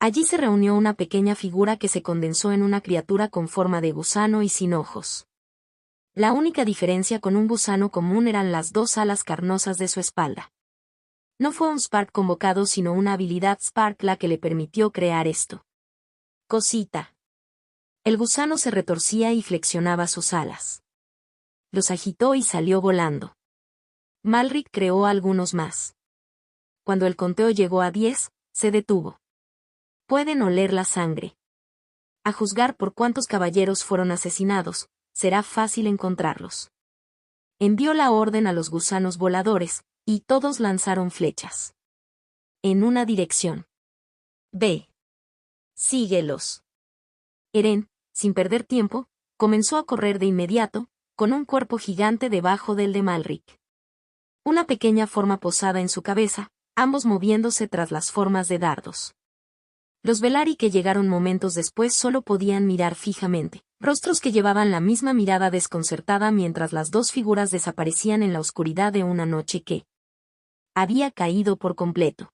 Allí se reunió una pequeña figura que se condensó en una criatura con forma de gusano y sin ojos. La única diferencia con un gusano común eran las dos alas carnosas de su espalda. No fue un Spark convocado sino una habilidad Spark la que le permitió crear esto. Cosita. El gusano se retorcía y flexionaba sus alas. Los agitó y salió volando. Malrik creó algunos más. Cuando el conteo llegó a 10, se detuvo. Pueden oler la sangre. A juzgar por cuántos caballeros fueron asesinados, será fácil encontrarlos. Envió la orden a los gusanos voladores, y todos lanzaron flechas. En una dirección. Ve. Síguelos. Eren, sin perder tiempo, comenzó a correr de inmediato, con un cuerpo gigante debajo del de Malrik. Una pequeña forma posada en su cabeza, ambos moviéndose tras las formas de dardos. Los Velari que llegaron momentos después solo podían mirar fijamente, rostros que llevaban la misma mirada desconcertada mientras las dos figuras desaparecían en la oscuridad de una noche que había caído por completo.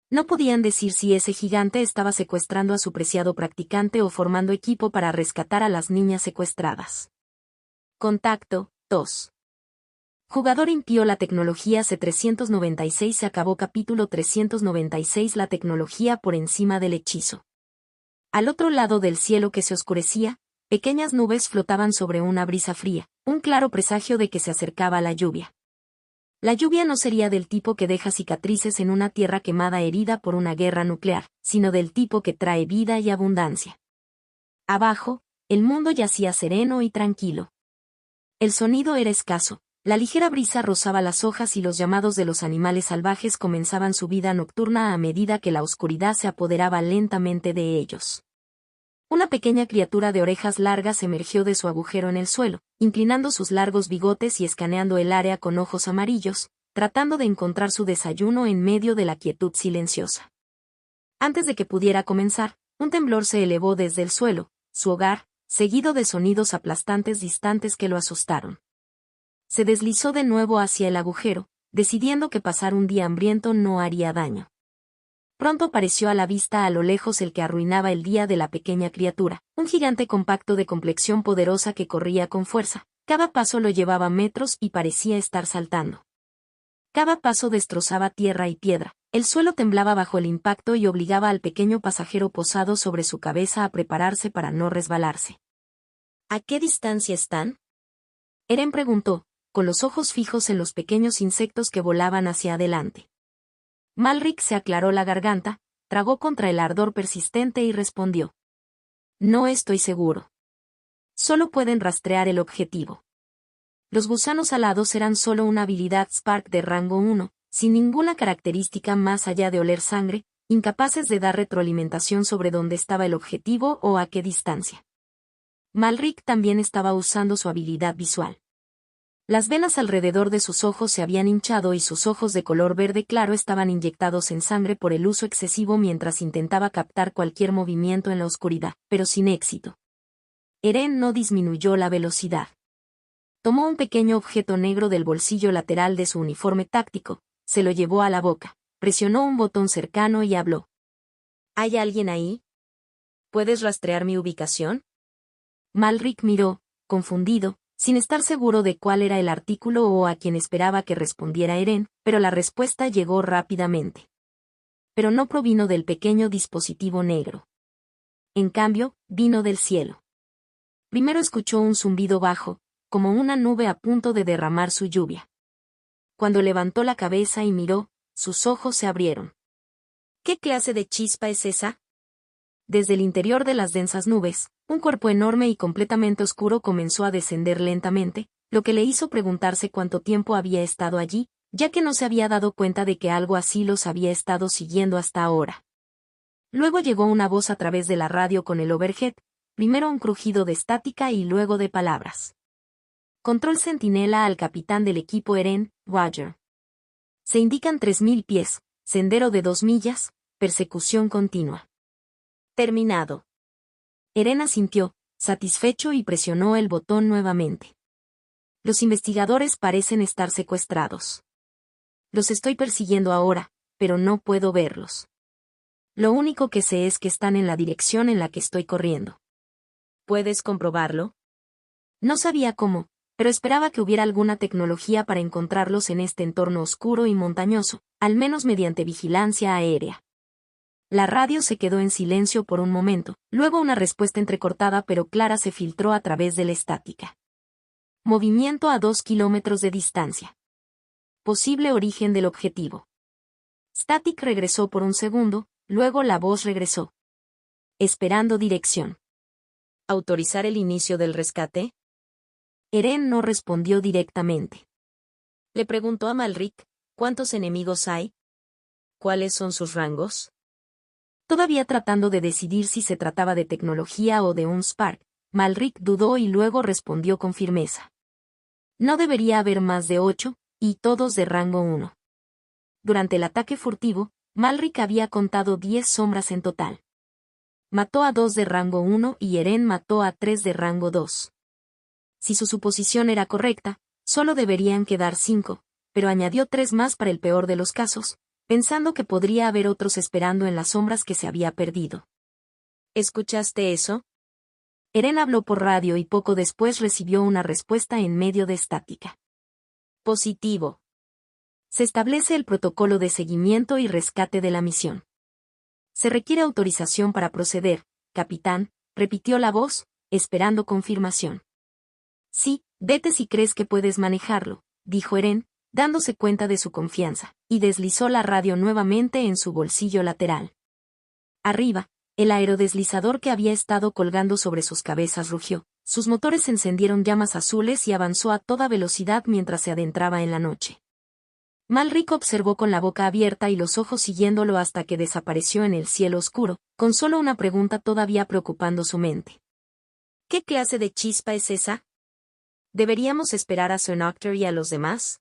No podían decir si ese gigante estaba secuestrando a su preciado practicante o formando equipo para rescatar a las niñas secuestradas. Contacto, 2. Jugador impío. La tecnología C396 se acabó. Capítulo 396. La tecnología por encima del hechizo. Al otro lado del cielo que se oscurecía, pequeñas nubes flotaban sobre una brisa fría, un claro presagio de que se acercaba la lluvia. La lluvia no sería del tipo que deja cicatrices en una tierra quemada herida por una guerra nuclear, sino del tipo que trae vida y abundancia. Abajo, el mundo yacía sereno y tranquilo. El sonido era escaso. La ligera brisa rozaba las hojas y los llamados de los animales salvajes comenzaban su vida nocturna a medida que la oscuridad se apoderaba lentamente de ellos. Una pequeña criatura de orejas largas emergió de su agujero en el suelo, inclinando sus largos bigotes y escaneando el área con ojos amarillos, tratando de encontrar su desayuno en medio de la quietud silenciosa. Antes de que pudiera comenzar, un temblor se elevó desde el suelo, su hogar, seguido de sonidos aplastantes distantes que lo asustaron. Se deslizó de nuevo hacia el agujero, decidiendo que pasar un día hambriento no haría daño. Pronto apareció a la vista a lo lejos el que arruinaba el día de la pequeña criatura, un gigante compacto de complexión poderosa que corría con fuerza. Cada paso lo llevaba metros y parecía estar saltando. Cada paso destrozaba tierra y piedra, el suelo temblaba bajo el impacto y obligaba al pequeño pasajero posado sobre su cabeza a prepararse para no resbalarse. ¿A qué distancia están? Eren preguntó, con los ojos fijos en los pequeños insectos que volaban hacia adelante. Malrik se aclaró la garganta, tragó contra el ardor persistente y respondió. No estoy seguro. Solo pueden rastrear el objetivo. Los gusanos alados eran solo una habilidad Spark de rango 1, sin ninguna característica más allá de oler sangre, incapaces de dar retroalimentación sobre dónde estaba el objetivo o a qué distancia. Malrik también estaba usando su habilidad visual. Las venas alrededor de sus ojos se habían hinchado y sus ojos de color verde claro estaban inyectados en sangre por el uso excesivo mientras intentaba captar cualquier movimiento en la oscuridad, pero sin éxito. Eren no disminuyó la velocidad. Tomó un pequeño objeto negro del bolsillo lateral de su uniforme táctico, se lo llevó a la boca, presionó un botón cercano y habló. ¿Hay alguien ahí? ¿Puedes rastrear mi ubicación? Malrik miró, confundido, sin estar seguro de cuál era el artículo o a quien esperaba que respondiera Eren, pero la respuesta llegó rápidamente. Pero no provino del pequeño dispositivo negro. En cambio, vino del cielo. Primero escuchó un zumbido bajo, como una nube a punto de derramar su lluvia. Cuando levantó la cabeza y miró, sus ojos se abrieron. ¿Qué clase de chispa es esa? Desde el interior de las densas nubes, un cuerpo enorme y completamente oscuro comenzó a descender lentamente, lo que le hizo preguntarse cuánto tiempo había estado allí, ya que no se había dado cuenta de que algo así los había estado siguiendo hasta ahora. Luego llegó una voz a través de la radio con el overhead, primero un crujido de estática y luego de palabras. Control Centinela al capitán del equipo Eren, Roger. Se indican 3000 pies, sendero de 2 millas, persecución continua. Terminado. Eren asintió, satisfecho y presionó el botón nuevamente. Los investigadores parecen estar secuestrados. Los estoy persiguiendo ahora, pero no puedo verlos. Lo único que sé es que están en la dirección en la que estoy corriendo. ¿Puedes comprobarlo? No sabía cómo, pero esperaba que hubiera alguna tecnología para encontrarlos en este entorno oscuro y montañoso, al menos mediante vigilancia aérea. La radio se quedó en silencio por un momento, luego una respuesta entrecortada pero clara se filtró a través de la estática. Movimiento a 2 kilómetros de distancia. Posible origen del objetivo. Static regresó por un segundo, luego la voz regresó. Esperando dirección. ¿Autorizar el inicio del rescate? Eren no respondió directamente. Le preguntó a Malrik, ¿cuántos enemigos hay? ¿Cuáles son sus rangos? Todavía tratando de decidir si se trataba de tecnología o de un Spark, Malrik dudó y luego respondió con firmeza. No debería haber más de 8, y todos de rango 1. Durante el ataque furtivo, Malrik había contado 10 sombras en total. Mató a 2 de rango 1 y Eren mató a 3 de rango 2. Si su suposición era correcta, solo deberían quedar 5, pero añadió 3 más para el peor de los casos, pensando que podría haber otros esperando en las sombras que se había perdido. ¿Escuchaste eso? Eren habló por radio y poco después recibió una respuesta en medio de estática. Positivo. Se establece el protocolo de seguimiento y rescate de la misión. Se requiere autorización para proceder, capitán, repitió la voz, esperando confirmación. Sí, vete si crees que puedes manejarlo, dijo Eren, dándose cuenta de su confianza, y deslizó la radio nuevamente en su bolsillo lateral. Arriba, el aerodeslizador que había estado colgando sobre sus cabezas rugió, sus motores encendieron llamas azules y avanzó a toda velocidad mientras se adentraba en la noche. Malrik observó con la boca abierta y los ojos siguiéndolo hasta que desapareció en el cielo oscuro, con solo una pregunta todavía preocupando su mente. ¿Qué clase de chispa es esa? ¿Deberíamos esperar a Sonoctor y a los demás?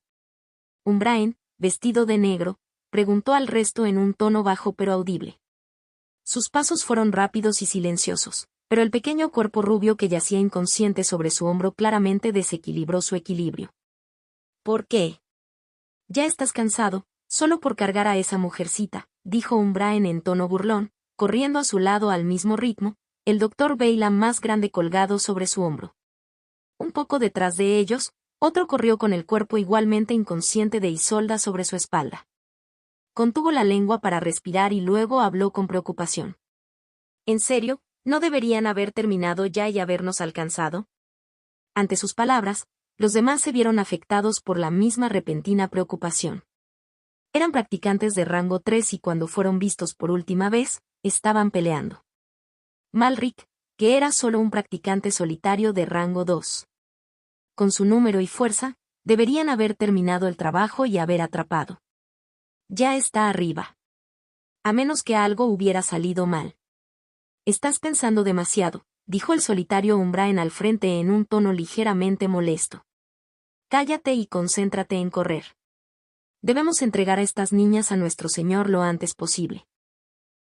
Umbraen, vestido de negro, preguntó al resto en un tono bajo pero audible. Sus pasos fueron rápidos y silenciosos, pero el pequeño cuerpo rubio que yacía inconsciente sobre su hombro claramente desequilibró su equilibrio. ¿Por qué? Ya estás cansado, solo por cargar a esa mujercita, dijo Umbraen en tono burlón, corriendo a su lado al mismo ritmo, el Dr. Beyla más grande colgado sobre su hombro. Un poco detrás de ellos, otro corrió con el cuerpo igualmente inconsciente de Isolda sobre su espalda. Contuvo la lengua para respirar y luego habló con preocupación. ¿En serio, no deberían haber terminado ya y habernos alcanzado? Ante sus palabras, los demás se vieron afectados por la misma repentina preocupación. Eran practicantes de rango 3 y cuando fueron vistos por última vez, estaban peleando. Malrik, que era solo un practicante solitario de rango 2. Con su número y fuerza, deberían haber terminado el trabajo y haber atrapado. Ya está arriba. A menos que algo hubiera salido mal. Estás pensando demasiado, dijo el solitario Umbraen al frente en un tono ligeramente molesto. Cállate y concéntrate en correr. Debemos entregar a estas niñas a nuestro señor lo antes posible.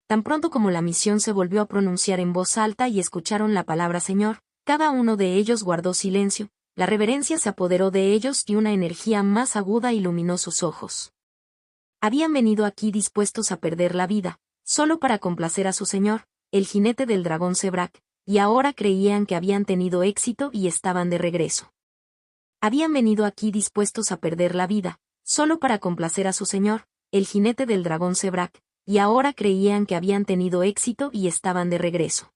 Tan pronto como la misión se volvió a pronunciar en voz alta y escucharon la palabra señor, cada uno de ellos guardó silencio, la reverencia se apoderó de ellos y una energía más aguda iluminó sus ojos. Habían venido aquí dispuestos a perder la vida, solo para complacer a su señor, el jinete del dragón Sebrak, y ahora creían que habían tenido éxito y estaban de regreso. Habían venido aquí dispuestos a perder la vida, solo para complacer a su señor, el jinete del dragón Sebrak, y ahora creían que habían tenido éxito y estaban de regreso.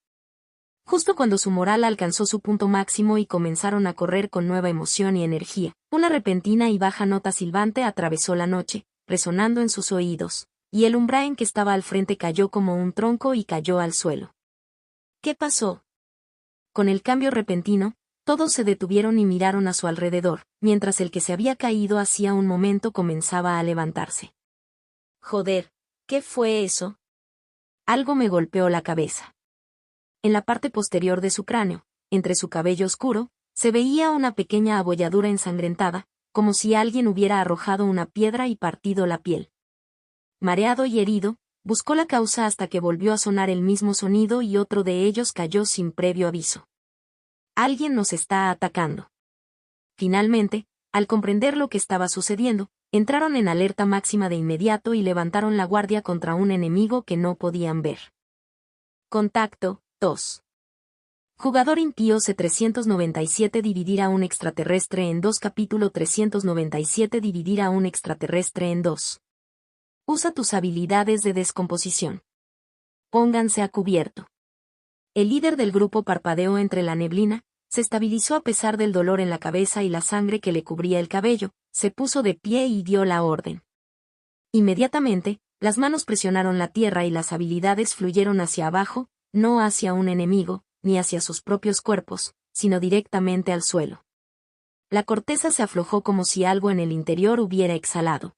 Justo cuando su moral alcanzó su punto máximo y comenzaron a correr con nueva emoción y energía, una repentina y baja nota silbante atravesó la noche, resonando en sus oídos, y el Umbraen que estaba al frente cayó como un tronco y cayó al suelo. ¿Qué pasó? Con el cambio repentino, todos se detuvieron y miraron a su alrededor, mientras el que se había caído hacía un momento comenzaba a levantarse. Joder, ¿qué fue eso? Algo me golpeó la cabeza. En la parte posterior de su cráneo, entre su cabello oscuro, se veía una pequeña abolladura ensangrentada, como si alguien hubiera arrojado una piedra y partido la piel. Mareado y herido, buscó la causa hasta que volvió a sonar el mismo sonido y otro de ellos cayó sin previo aviso. Alguien nos está atacando. Finalmente, al comprender lo que estaba sucediendo, entraron en alerta máxima de inmediato y levantaron la guardia contra un enemigo que no podían ver. Contacto 2. Jugador impío C397 dividir a un extraterrestre en 2. Capítulo 397 dividir a un extraterrestre en 2. Usa tus habilidades de descomposición. Pónganse a cubierto. El líder del grupo parpadeó entre la neblina, se estabilizó a pesar del dolor en la cabeza y la sangre que le cubría el cabello, se puso de pie y dio la orden. Inmediatamente, las manos presionaron la tierra y las habilidades fluyeron hacia abajo, no hacia un enemigo, ni hacia sus propios cuerpos, sino directamente al suelo. La corteza se aflojó como si algo en el interior hubiera exhalado.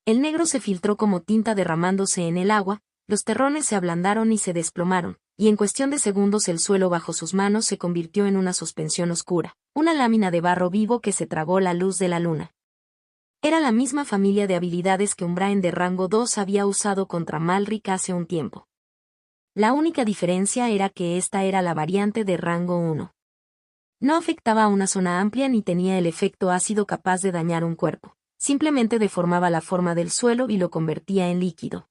El negro se filtró como tinta derramándose en el agua, los terrones se ablandaron y se desplomaron, y en cuestión de segundos el suelo bajo sus manos se convirtió en una suspensión oscura, una lámina de barro vivo que se tragó la luz de la luna. Era la misma familia de habilidades que Umbraen de rango 2 había usado contra Malric hace un tiempo. La única diferencia era que esta era la variante de rango 1. No afectaba a una zona amplia ni tenía el efecto ácido capaz de dañar un cuerpo, simplemente deformaba la forma del suelo y lo convertía en líquido.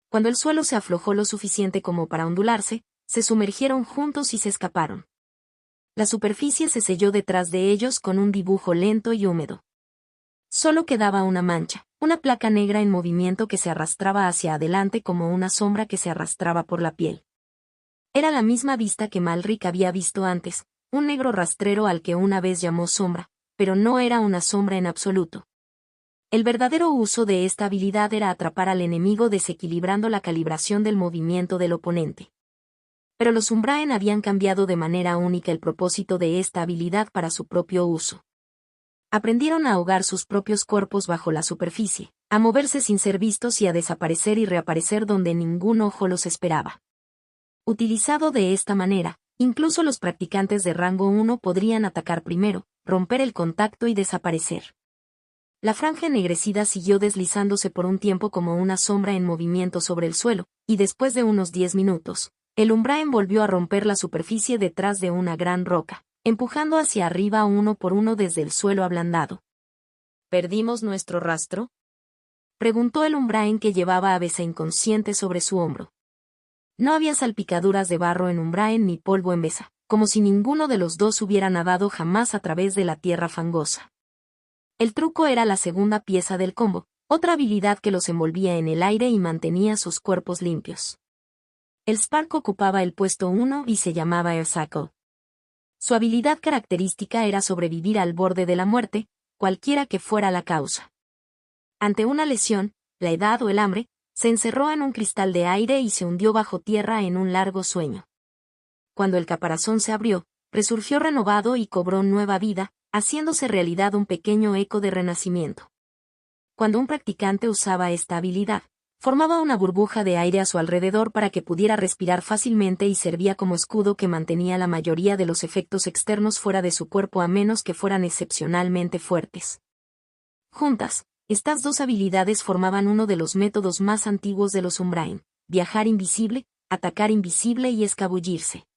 Cuando el suelo se aflojó lo suficiente como para ondularse, se sumergieron juntos y se escaparon. La superficie se selló detrás de ellos con un dibujo lento y húmedo. Solo quedaba una mancha, una placa negra en movimiento que se arrastraba hacia adelante como una sombra que se arrastraba por la piel. Era la misma vista que Malric había visto antes, un negro rastrero al que una vez llamó sombra, pero no era una sombra en absoluto. El verdadero uso de esta habilidad era atrapar al enemigo desequilibrando la calibración del movimiento del oponente. Pero los Umbraen habían cambiado de manera única el propósito de esta habilidad para su propio uso. Aprendieron a ahogar sus propios cuerpos bajo la superficie, a moverse sin ser vistos y a desaparecer y reaparecer donde ningún ojo los esperaba. Utilizado de esta manera, incluso los practicantes de rango 1 podrían atacar primero, romper el contacto y desaparecer. La franja ennegrecida siguió deslizándose por un tiempo como una sombra en movimiento sobre el suelo, y después de unos 10 minutos, el Umbraen volvió a romper la superficie detrás de una gran roca, empujando hacia arriba uno por uno desde el suelo ablandado. ¿Perdimos nuestro rastro?, preguntó el Umbraen que llevaba a Besa inconsciente sobre su hombro. No había salpicaduras de barro en Umbraen ni polvo en Besa, como si ninguno de los dos hubiera nadado jamás a través de la tierra fangosa. El truco era la segunda pieza del combo, otra habilidad que los envolvía en el aire y mantenía sus cuerpos limpios. El Spark ocupaba el puesto 1 y se llamaba Airsackle. Su habilidad característica era sobrevivir al borde de la muerte, cualquiera que fuera la causa. Ante una lesión, la edad o el hambre, se encerró en un cristal de aire y se hundió bajo tierra en un largo sueño. Cuando el caparazón se abrió, resurgió renovado y cobró nueva vida, haciéndose realidad un pequeño eco de renacimiento. Cuando un practicante usaba esta habilidad, formaba una burbuja de aire a su alrededor para que pudiera respirar fácilmente y servía como escudo que mantenía la mayoría de los efectos externos fuera de su cuerpo a menos que fueran excepcionalmente fuertes. Juntas, estas dos habilidades formaban uno de los métodos más antiguos de los Umbraen: viajar invisible, atacar invisible y escabullirse.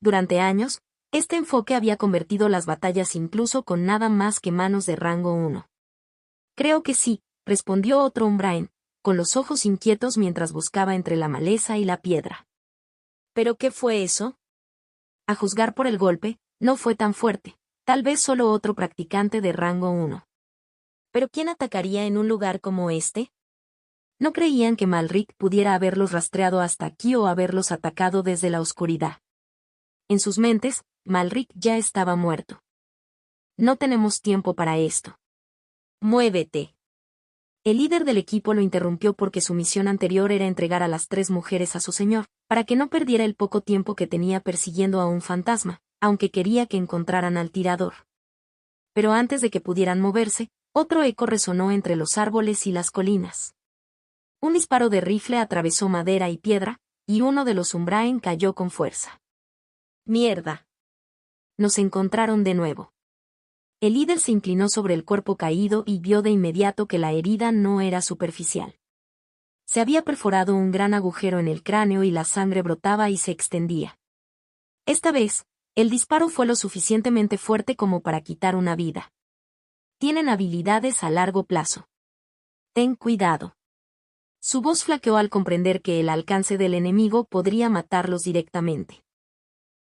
Durante años, este enfoque había convertido las batallas incluso con nada más que manos de rango 1. Creo que sí, respondió otro Umbraen, con los ojos inquietos mientras buscaba entre la maleza y la piedra. ¿Pero qué fue eso? A juzgar por el golpe, no fue tan fuerte, tal vez solo otro practicante de rango 1. ¿Pero quién atacaría en un lugar como este? No creían que Malric pudiera haberlos rastreado hasta aquí o haberlos atacado desde la oscuridad. En sus mentes, Malric ya estaba muerto. No tenemos tiempo para esto. Muévete. El líder del equipo lo interrumpió porque su misión anterior era entregar a las 3 mujeres a su señor, para que no perdiera el poco tiempo que tenía persiguiendo a un fantasma, aunque quería que encontraran al tirador. Pero antes de que pudieran moverse, otro eco resonó entre los árboles y las colinas. Un disparo de rifle atravesó madera y piedra, y uno de los Umbraen cayó con fuerza. ¡Mierda! Nos encontraron de nuevo. El líder se inclinó sobre el cuerpo caído y vio de inmediato que la herida no era superficial. Se había perforado un gran agujero en el cráneo y la sangre brotaba y se extendía. Esta vez, el disparo fue lo suficientemente fuerte como para quitar una vida. Tienen habilidades a largo plazo. Ten cuidado. Su voz flaqueó al comprender que el alcance del enemigo podría matarlos directamente.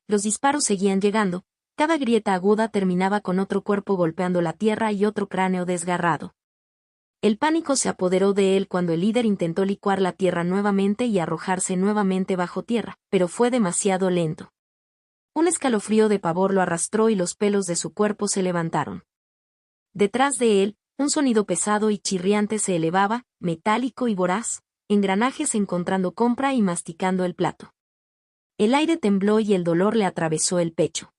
Los disparos seguían llegando, cada grieta aguda terminaba con otro cuerpo golpeando la tierra y otro cráneo desgarrado. El pánico se apoderó de él cuando el líder intentó licuar la tierra nuevamente y arrojarse nuevamente bajo tierra, pero fue demasiado lento. Un escalofrío de pavor lo arrastró y los pelos de su cuerpo se levantaron. Detrás de él, un sonido pesado y chirriante se elevaba, metálico y voraz, engranajes encontrando compra y masticando el plato. El aire tembló y el dolor le atravesó el pecho.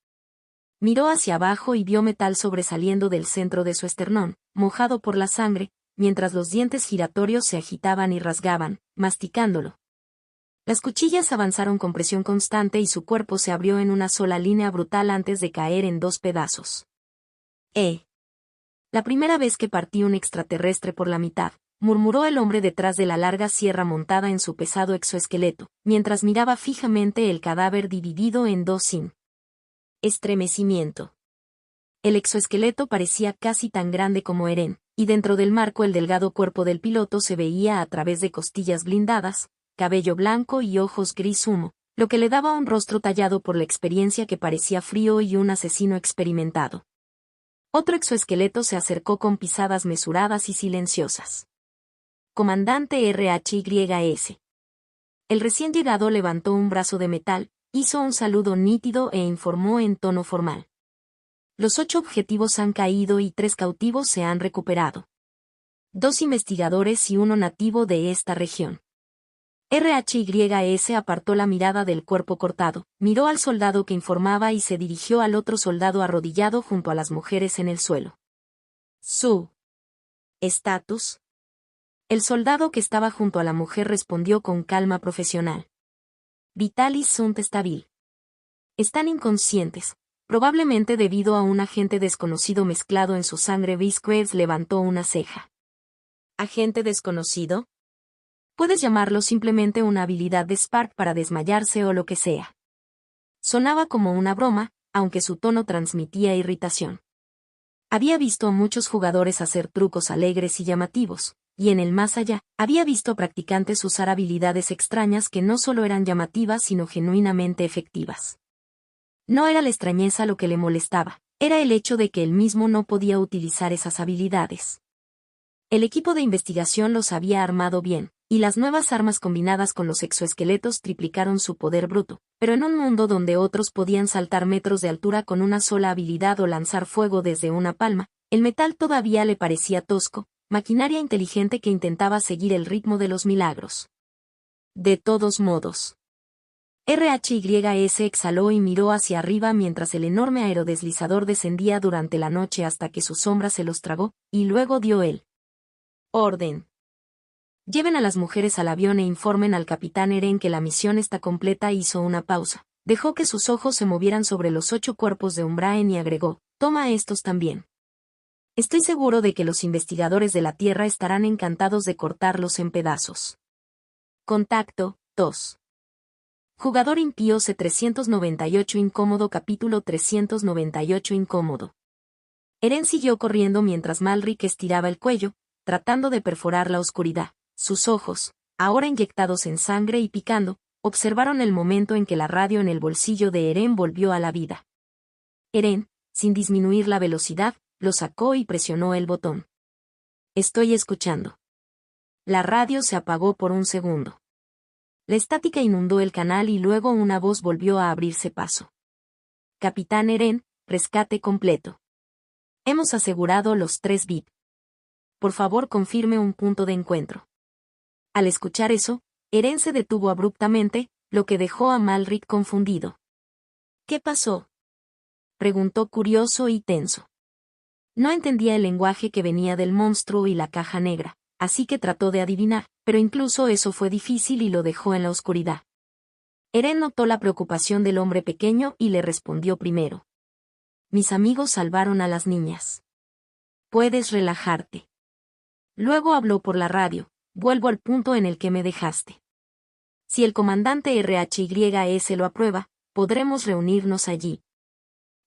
Miró hacia abajo y vio metal sobresaliendo del centro de su esternón, mojado por la sangre, mientras los dientes giratorios se agitaban y rasgaban, masticándolo. Las cuchillas avanzaron con presión constante y su cuerpo se abrió en una sola línea brutal antes de caer en dos pedazos. La primera vez que partí un extraterrestre por la mitad, murmuró el hombre detrás de la larga sierra montada en su pesado exoesqueleto, mientras miraba fijamente el cadáver dividido en dos sin estremecimiento. El exoesqueleto parecía casi tan grande como Eren, y dentro del marco el delgado cuerpo del piloto se veía a través de costillas blindadas, cabello blanco y ojos gris humo, lo que le daba un rostro tallado por la experiencia que parecía frío y un asesino experimentado. Otro exoesqueleto se acercó con pisadas mesuradas y silenciosas. Comandante RHYS. El recién llegado levantó un brazo de metal, hizo un saludo nítido e informó en tono formal. Los 8 objetivos han caído y 3 cautivos se han recuperado. 2 investigadores y uno nativo de esta región. RHYS apartó la mirada del cuerpo cortado, miró al soldado que informaba y se dirigió al otro soldado arrodillado junto a las mujeres en el suelo. Su estatus. El soldado que estaba junto a la mujer respondió con calma profesional. Vitalis sunt stabil. Están inconscientes, probablemente debido a un agente desconocido mezclado en su sangre. Visquez levantó una ceja. ¿Agente desconocido? Puedes llamarlo simplemente una habilidad de Spark para desmayarse o lo que sea. Sonaba como una broma, aunque su tono transmitía irritación. Había visto a muchos jugadores hacer trucos alegres y llamativos, y en el más allá, había visto a practicantes usar habilidades extrañas que no solo eran llamativas sino genuinamente efectivas. No era la extrañeza lo que le molestaba, era el hecho de que él mismo no podía utilizar esas habilidades. El equipo de investigación los había armado bien, y las nuevas armas combinadas con los exoesqueletos triplicaron su poder bruto, pero en un mundo donde otros podían saltar metros de altura con una sola habilidad o lanzar fuego desde una palma, el metal todavía le parecía tosco, maquinaria inteligente que intentaba seguir el ritmo de los milagros. De todos modos. RHYS exhaló y miró hacia arriba mientras el enorme aerodeslizador descendía durante la noche hasta que su sombra se los tragó, y luego dio el orden. Lleven a las mujeres al avión e informen al capitán Eren que la misión está completa. Hizo una pausa. Dejó que sus ojos se movieran sobre los 8 cuerpos de Umbraen y agregó, toma a estos también. Estoy seguro de que los investigadores de la Tierra estarán encantados de cortarlos en pedazos. Contacto, 2. Jugador impío C398 incómodo. Capítulo 398 incómodo. Eren siguió corriendo mientras Malric estiraba el cuello, tratando de perforar la oscuridad. Sus ojos, ahora inyectados en sangre y picando, observaron el momento en que la radio en el bolsillo de Eren volvió a la vida. Eren, sin disminuir la velocidad, lo sacó y presionó el botón. Estoy escuchando. La radio se apagó por un segundo. La estática inundó el canal y luego una voz volvió a abrirse paso. Capitán Eren, rescate completo. Hemos asegurado los 3 VIP. Por favor confirme un punto de encuentro. Al escuchar eso, Eren se detuvo abruptamente, lo que dejó a Malric confundido. ¿Qué pasó?, preguntó curioso y tenso. No entendía el lenguaje que venía del monstruo y la caja negra, así que trató de adivinar, pero incluso eso fue difícil y lo dejó en la oscuridad. Eren notó la preocupación del hombre pequeño y le respondió primero. Mis amigos salvaron a las niñas. Puedes relajarte. Luego habló por la radio, vuelvo al punto en el que me dejaste. Si el comandante RHYS lo aprueba, podremos reunirnos allí.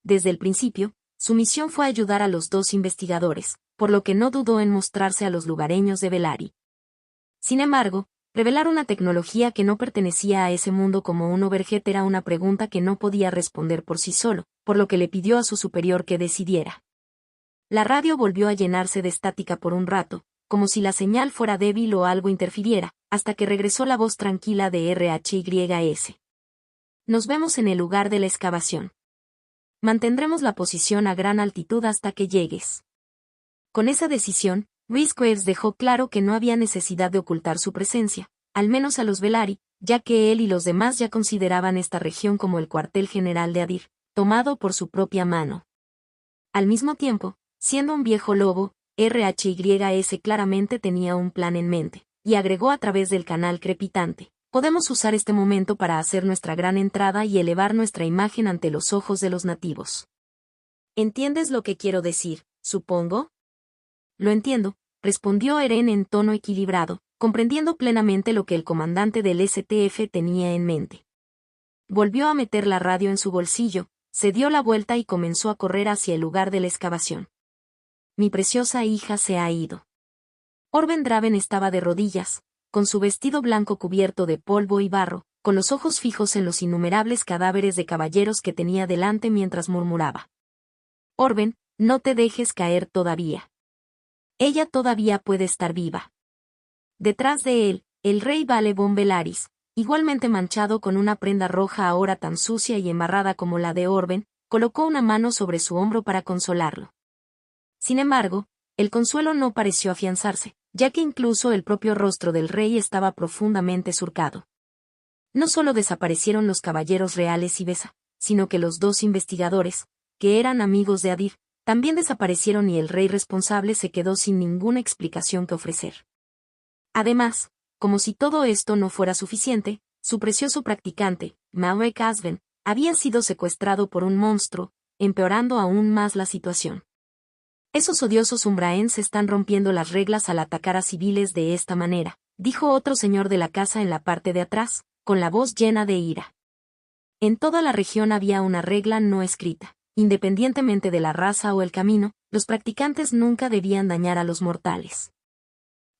Desde el principio, su misión fue ayudar a los dos investigadores, por lo que no dudó en mostrarse a los lugareños de Belari. Sin embargo, revelar una tecnología que no pertenecía a ese mundo como un overhead era una pregunta que no podía responder por sí solo, por lo que le pidió a su superior que decidiera. La radio volvió a llenarse de estática por un rato, como si la señal fuera débil o algo interfiriera, hasta que regresó la voz tranquila de RHYS. Nos vemos en el lugar de la excavación. Mantendremos la posición a gran altitud hasta que llegues. Con esa decisión, Whiskers dejó claro que no había necesidad de ocultar su presencia, al menos a los Belari, ya que él y los demás ya consideraban esta región como el cuartel general de Adir, tomado por su propia mano. Al mismo tiempo, siendo un viejo lobo, RHYS claramente tenía un plan en mente, y agregó a través del canal crepitante. Podemos usar este momento para hacer nuestra gran entrada y elevar nuestra imagen ante los ojos de los nativos. ¿Entiendes lo que quiero decir, supongo? Lo entiendo, respondió Eren en tono equilibrado, comprendiendo plenamente lo que el comandante del STF tenía en mente. Volvió a meter la radio en su bolsillo, se dio la vuelta y comenzó a correr hacia el lugar de la excavación. Mi preciosa hija se ha ido. Orben Draven estaba de rodillas, con su vestido blanco cubierto de polvo y barro, con los ojos fijos en los innumerables cadáveres de caballeros que tenía delante mientras murmuraba. Orben, no te dejes caer todavía. Ella todavía puede estar viva. Detrás de él, el rey Vale Bon Velaris, igualmente manchado con una prenda roja ahora tan sucia y embarrada como la de Orben, colocó una mano sobre su hombro para consolarlo. Sin embargo, el consuelo no pareció afianzarse, ya que incluso el propio rostro del rey estaba profundamente surcado. No solo desaparecieron los caballeros reales y Besa, sino que los dos investigadores, que eran amigos de Adir, también desaparecieron y el rey responsable se quedó sin ninguna explicación que ofrecer. Además, como si todo esto no fuera suficiente, su precioso practicante, Malrek Asven, había sido secuestrado por un monstruo, empeorando aún más la situación. Esos odiosos Umbraens están rompiendo las reglas al atacar a civiles de esta manera, dijo otro señor de la casa en la parte de atrás, con la voz llena de ira. En toda la región había una regla no escrita. Independientemente de la raza o el camino, los practicantes nunca debían dañar a los mortales.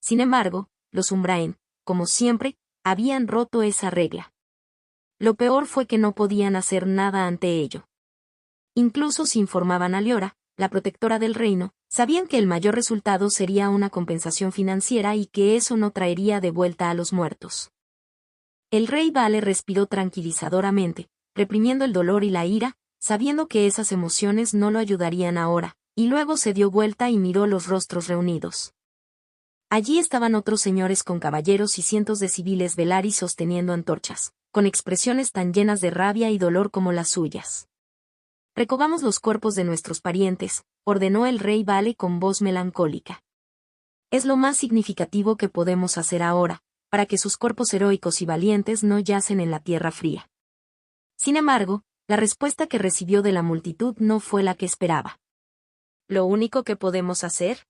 Sin embargo, los Umbraen, como siempre, habían roto esa regla. Lo peor fue que no podían hacer nada ante ello. Incluso si informaban a Liora, la protectora del reino, sabían que el mayor resultado sería una compensación financiera y que eso no traería de vuelta a los muertos. El rey Vale respiró tranquilizadoramente, reprimiendo el dolor y la ira, sabiendo que esas emociones no lo ayudarían ahora, y luego se dio vuelta y miró los rostros reunidos. Allí estaban otros señores con caballeros y cientos de civiles Belari sosteniendo antorchas, con expresiones tan llenas de rabia y dolor como las suyas. Recogamos los cuerpos de nuestros parientes, ordenó el rey Vale con voz melancólica. Es lo más significativo que podemos hacer ahora, para que sus cuerpos heroicos y valientes no yacen en la tierra fría. Sin embargo, la respuesta que recibió de la multitud no fue la que esperaba. ¿Lo único que podemos hacer?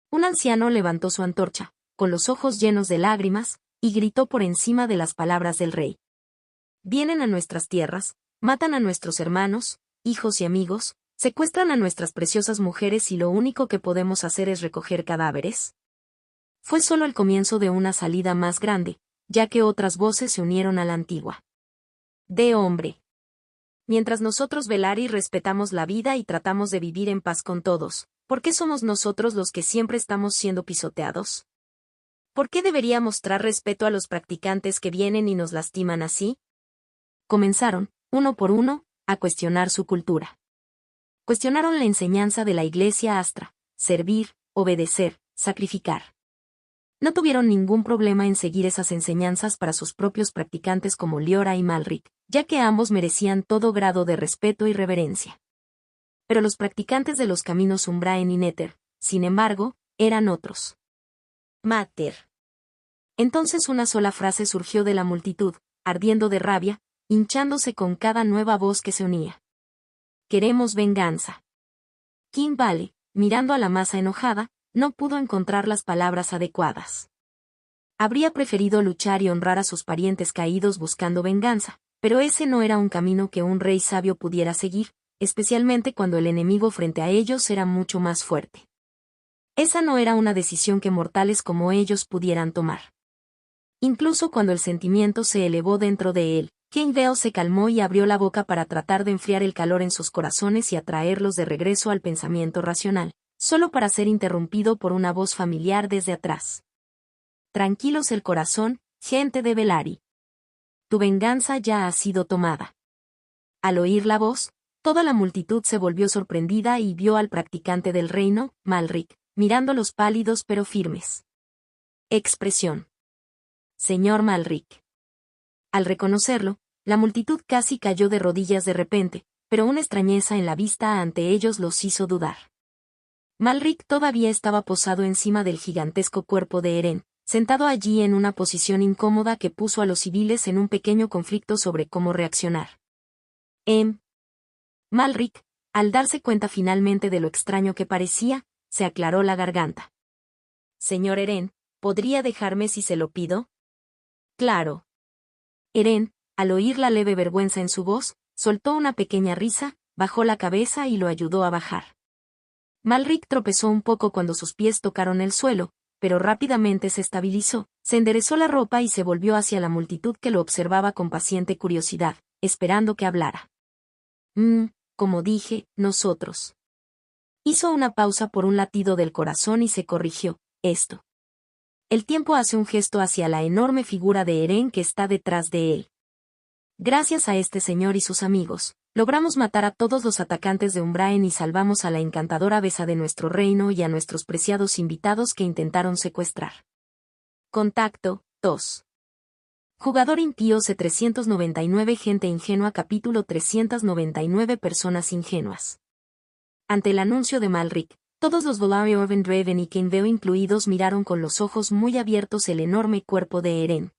Un anciano levantó su antorcha, con los ojos llenos de lágrimas, y gritó por encima de las palabras del rey. Vienen a nuestras tierras, matan a nuestros hermanos, hijos y amigos, secuestran a nuestras preciosas mujeres y lo único que podemos hacer es recoger cadáveres. Fue solo el comienzo de una salida más grande, ya que otras voces se unieron a la antigua. De hombre. Mientras nosotros Belari respetamos la vida y tratamos de vivir en paz con todos, ¿por qué somos nosotros los que siempre estamos siendo pisoteados? ¿Por qué debería mostrar respeto a los practicantes que vienen y nos lastiman así? Comenzaron, uno por uno, a cuestionar su cultura. Cuestionaron la enseñanza de la Iglesia Astra, servir, obedecer, sacrificar. No tuvieron ningún problema en seguir esas enseñanzas para sus propios practicantes como Liora y Malrik, ya que ambos merecían todo grado de respeto y reverencia. Pero los practicantes de los caminos Umbraen y Nether, sin embargo, eran otros. Mater. Entonces una sola frase surgió de la multitud, ardiendo de rabia, hinchándose con cada nueva voz que se unía. Queremos venganza. King Vale, mirando a la masa enojada, no pudo encontrar las palabras adecuadas. Habría preferido luchar y honrar a sus parientes caídos buscando venganza, pero ese no era un camino que un rey sabio pudiera seguir, especialmente cuando el enemigo frente a ellos era mucho más fuerte. Esa no era una decisión que mortales como ellos pudieran tomar. Incluso cuando el sentimiento se elevó dentro de él, King Vale se calmó y abrió la boca para tratar de enfriar el calor en sus corazones y atraerlos de regreso al pensamiento racional, solo para ser interrumpido por una voz familiar desde atrás. Tranquilos el corazón, gente de Belari. Tu venganza ya ha sido tomada. Al oír la voz, toda la multitud se volvió sorprendida y vio al practicante del reino, Malric, mirando los pálidos pero firmes. Expresión. Señor Malric. Al reconocerlo, la multitud casi cayó de rodillas de repente, pero una extrañeza en la vista ante ellos los hizo dudar. Malric todavía estaba posado encima del gigantesco cuerpo de Eren, sentado allí en una posición incómoda que puso a los civiles en un pequeño conflicto sobre cómo reaccionar. Malric, al darse cuenta finalmente de lo extraño que parecía, se aclaró la garganta. Señor Eren, ¿podría dejarme si se lo pido? Claro. Eren, al oír la leve vergüenza en su voz, soltó una pequeña risa, bajó la cabeza y lo ayudó a bajar. Malric tropezó un poco cuando sus pies tocaron el suelo, pero rápidamente se estabilizó, se enderezó la ropa y se volvió hacia la multitud que lo observaba con paciente curiosidad, esperando que hablara. Como dije, nosotros. Hizo una pausa por un latido del corazón y se corrigió, esto. El tiempo hace un gesto hacia la enorme figura de Eren que está detrás de él. Gracias a este señor y sus amigos, logramos matar a todos los atacantes de Umbraen y salvamos a la encantadora besa de nuestro reino y a nuestros preciados invitados que intentaron secuestrar. Contacto, 2. Jugador impío C399 Gente ingenua Capítulo 399 Personas ingenuas. Ante el anuncio de Malric, todos los Volari Orvendraven y King Vale incluidos miraron con los ojos muy abiertos el enorme cuerpo de Eren.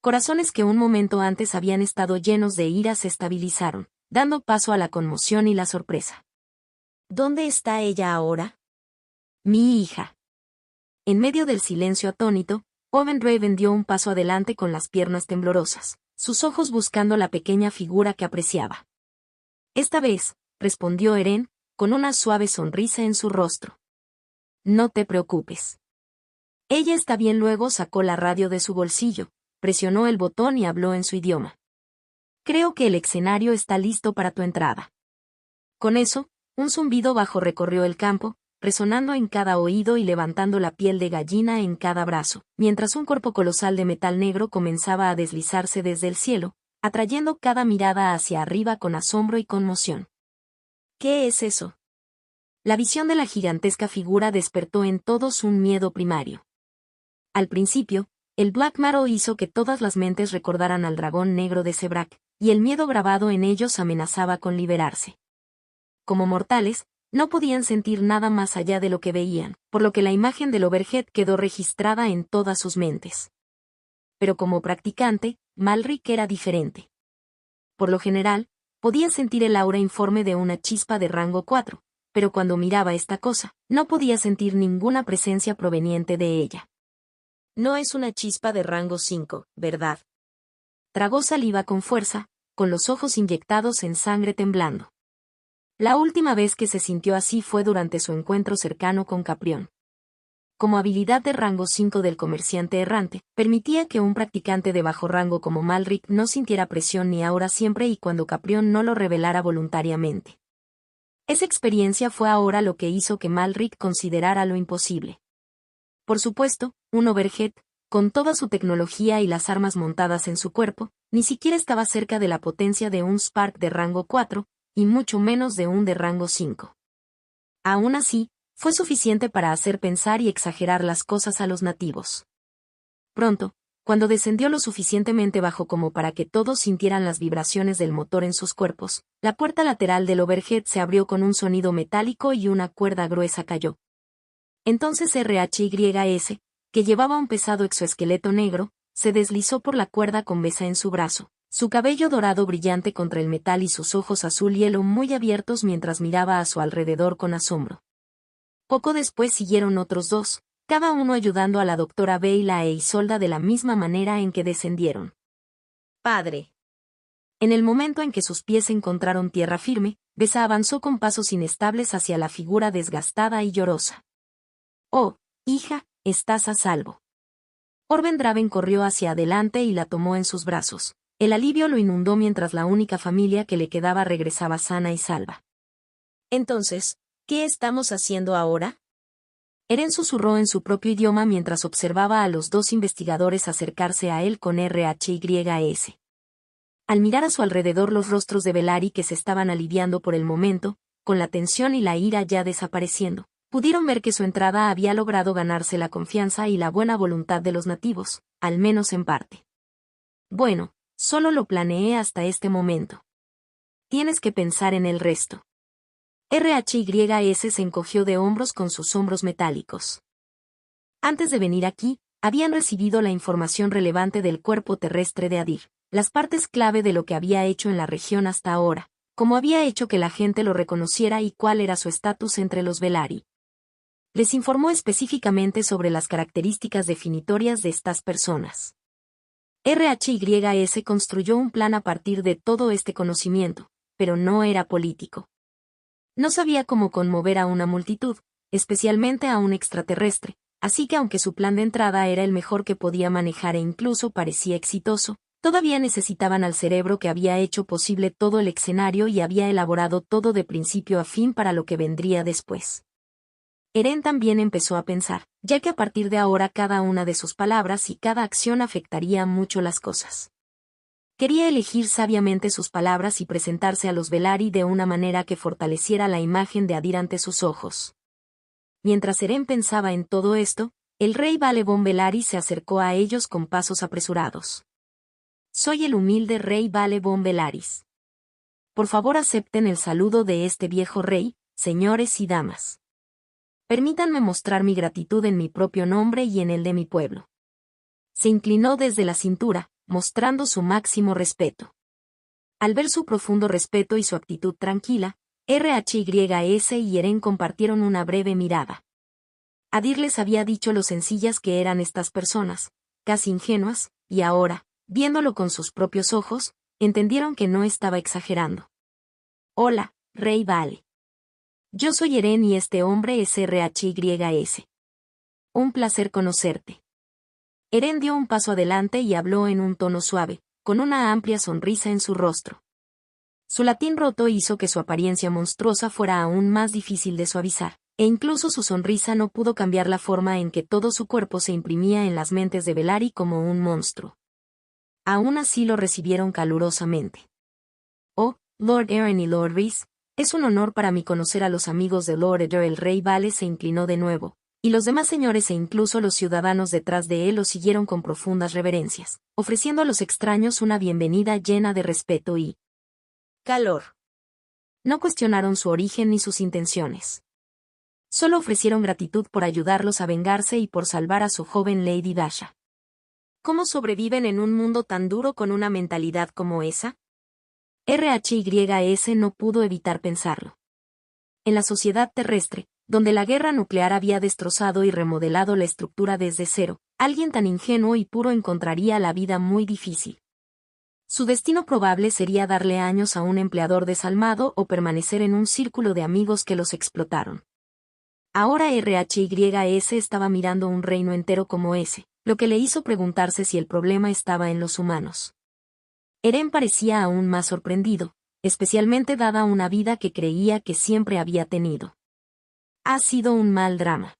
Corazones que un momento antes habían estado llenos de ira se estabilizaron, dando paso a la conmoción y la sorpresa. ¿Dónde está ella ahora? Mi hija. En medio del silencio atónito, Orvendraven dio un paso adelante con las piernas temblorosas, sus ojos buscando la pequeña figura que apreciaba. Esta vez, respondió Eren, con una suave sonrisa en su rostro. No te preocupes. Ella está bien. Luego sacó la radio de su bolsillo, presionó el botón y habló en su idioma. Creo que el escenario está listo para tu entrada. Con eso, un zumbido bajo recorrió el campo, resonando en cada oído y levantando la piel de gallina en cada brazo, mientras un cuerpo colosal de metal negro comenzaba a deslizarse desde el cielo, atrayendo cada mirada hacia arriba con asombro y conmoción. ¿Qué es eso? La visión de la gigantesca figura despertó en todos un miedo primario. Al principio, el Black Marrow hizo que todas las mentes recordaran al dragón negro de Sebrak, y el miedo grabado en ellos amenazaba con liberarse. Como mortales, no podían sentir nada más allá de lo que veían, por lo que la imagen del Overhead quedó registrada en todas sus mentes. Pero como practicante, Malric era diferente. Por lo general, podía sentir el aura informe de una chispa de rango 4, pero cuando miraba esta cosa, no podía sentir ninguna presencia proveniente de ella. No es una chispa de rango 5, ¿verdad? Tragó saliva con fuerza, con los ojos inyectados en sangre temblando. La última vez que se sintió así fue durante su encuentro cercano con Caprión. Como habilidad de rango 5 del comerciante errante, permitía que un practicante de bajo rango como Malric no sintiera presión ni aura siempre y cuando Caprión no lo revelara voluntariamente. Esa experiencia fue ahora lo que hizo que Malric considerara lo imposible. Por supuesto, un Overhead, con toda su tecnología y las armas montadas en su cuerpo, ni siquiera estaba cerca de la potencia de un Spark de rango 4, y mucho menos de un de rango 5. Aún así, fue suficiente para hacer pensar y exagerar las cosas a los nativos. Pronto, cuando descendió lo suficientemente bajo como para que todos sintieran las vibraciones del motor en sus cuerpos, la puerta lateral del Overhead se abrió con un sonido metálico y una cuerda gruesa cayó. Entonces RHYS, que llevaba un pesado exoesqueleto negro, se deslizó por la cuerda con Besa en su brazo, su cabello dorado brillante contra el metal y sus ojos azul hielo muy abiertos mientras miraba a su alrededor con asombro. Poco después siguieron otros dos, cada uno ayudando a la doctora Beyla e Isolda de la misma manera en que descendieron. Padre. En el momento en que sus pies encontraron tierra firme, Besa avanzó con pasos inestables hacia la figura desgastada y llorosa. Oh, hija, estás a salvo. Orben Draven corrió hacia adelante y la tomó en sus brazos. El alivio lo inundó mientras la única familia que le quedaba regresaba sana y salva. Entonces, ¿qué estamos haciendo ahora? Eren susurró en su propio idioma mientras observaba a los dos investigadores acercarse a él con RHYS. Al mirar a su alrededor los rostros de Belari que se estaban aliviando por el momento, con la tensión y la ira ya desapareciendo, pudieron ver que su entrada había logrado ganarse la confianza y la buena voluntad de los nativos, al menos en parte. Bueno, solo lo planeé hasta este momento. Tienes que pensar en el resto. RHYS se encogió de hombros con sus hombros metálicos. Antes de venir aquí, habían recibido la información relevante del cuerpo terrestre de Adir, las partes clave de lo que había hecho en la región hasta ahora, cómo había hecho que la gente lo reconociera y cuál era su estatus entre los Belari. Les informó específicamente sobre las características definitorias de estas personas. RHYS construyó un plan a partir de todo este conocimiento, pero no era político. No sabía cómo conmover a una multitud, especialmente a un extraterrestre, así que aunque su plan de entrada era el mejor que podía manejar e incluso parecía exitoso, todavía necesitaban al cerebro que había hecho posible todo el escenario y había elaborado todo de principio a fin para lo que vendría después. Eren también empezó a pensar, ya que a partir de ahora cada una de sus palabras y cada acción afectaría mucho las cosas. Quería elegir sabiamente sus palabras y presentarse a los Belari de una manera que fortaleciera la imagen de Adir ante sus ojos. Mientras Eren pensaba en todo esto, el rey Balebon Belari se acercó a ellos con pasos apresurados. Soy el humilde rey Balebon Belaris. Por favor acepten el saludo de este viejo rey, señores y damas. Permítanme mostrar mi gratitud en mi propio nombre y en el de mi pueblo. Se inclinó desde la cintura, mostrando su máximo respeto. Al ver su profundo respeto y su actitud tranquila, RHYS y Eren compartieron una breve mirada. Adir les había dicho lo sencillas que eran estas personas, casi ingenuas, y ahora, viéndolo con sus propios ojos, entendieron que no estaba exagerando. Hola, Rey Vale. Yo soy Eren y este hombre es RHYS. Un placer conocerte. Eren dio un paso adelante y habló en un tono suave, con una amplia sonrisa en su rostro. Su latín roto hizo que su apariencia monstruosa fuera aún más difícil de suavizar, e incluso su sonrisa no pudo cambiar la forma en que todo su cuerpo se imprimía en las mentes de Belari como un monstruo. Aún así lo recibieron calurosamente. Oh, Lord Eren y Lord Rhys, es un honor para mí conocer a los amigos de Lord Eder. El rey Vale se inclinó de nuevo, y los demás señores e incluso los ciudadanos detrás de él lo siguieron con profundas reverencias, ofreciendo a los extraños una bienvenida llena de respeto y calor. No cuestionaron su origen ni sus intenciones. Solo ofrecieron gratitud por ayudarlos a vengarse y por salvar a su joven Lady Dasha. ¿Cómo sobreviven en un mundo tan duro con una mentalidad como esa? RHYS no pudo evitar pensarlo. En la sociedad terrestre, donde la guerra nuclear había destrozado y remodelado la estructura desde cero, alguien tan ingenuo y puro encontraría la vida muy difícil. Su destino probable sería darle años a un empleador desalmado o permanecer en un círculo de amigos que los explotaron. Ahora RHYS estaba mirando un reino entero como ese, lo que le hizo preguntarse si el problema estaba en los humanos. Eren parecía aún más sorprendido, especialmente dada una vida que creía que siempre había tenido. Ha sido un mal drama.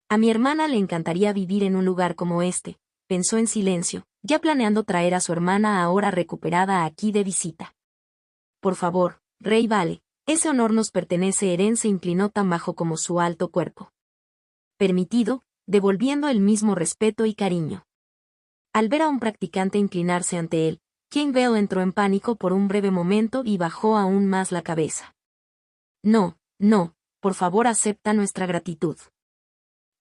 A mi hermana le encantaría vivir en un lugar como este, pensó en silencio, ya planeando traer a su hermana ahora recuperada aquí de visita. Por favor, Rey Vale, ese honor nos pertenece. Eren se inclinó tan bajo como su alto cuerpo. Permitido, devolviendo el mismo respeto y cariño. Al ver a un practicante inclinarse ante él, King Bell entró en pánico por un breve momento y bajó aún más la cabeza. No, no, por favor acepta nuestra gratitud.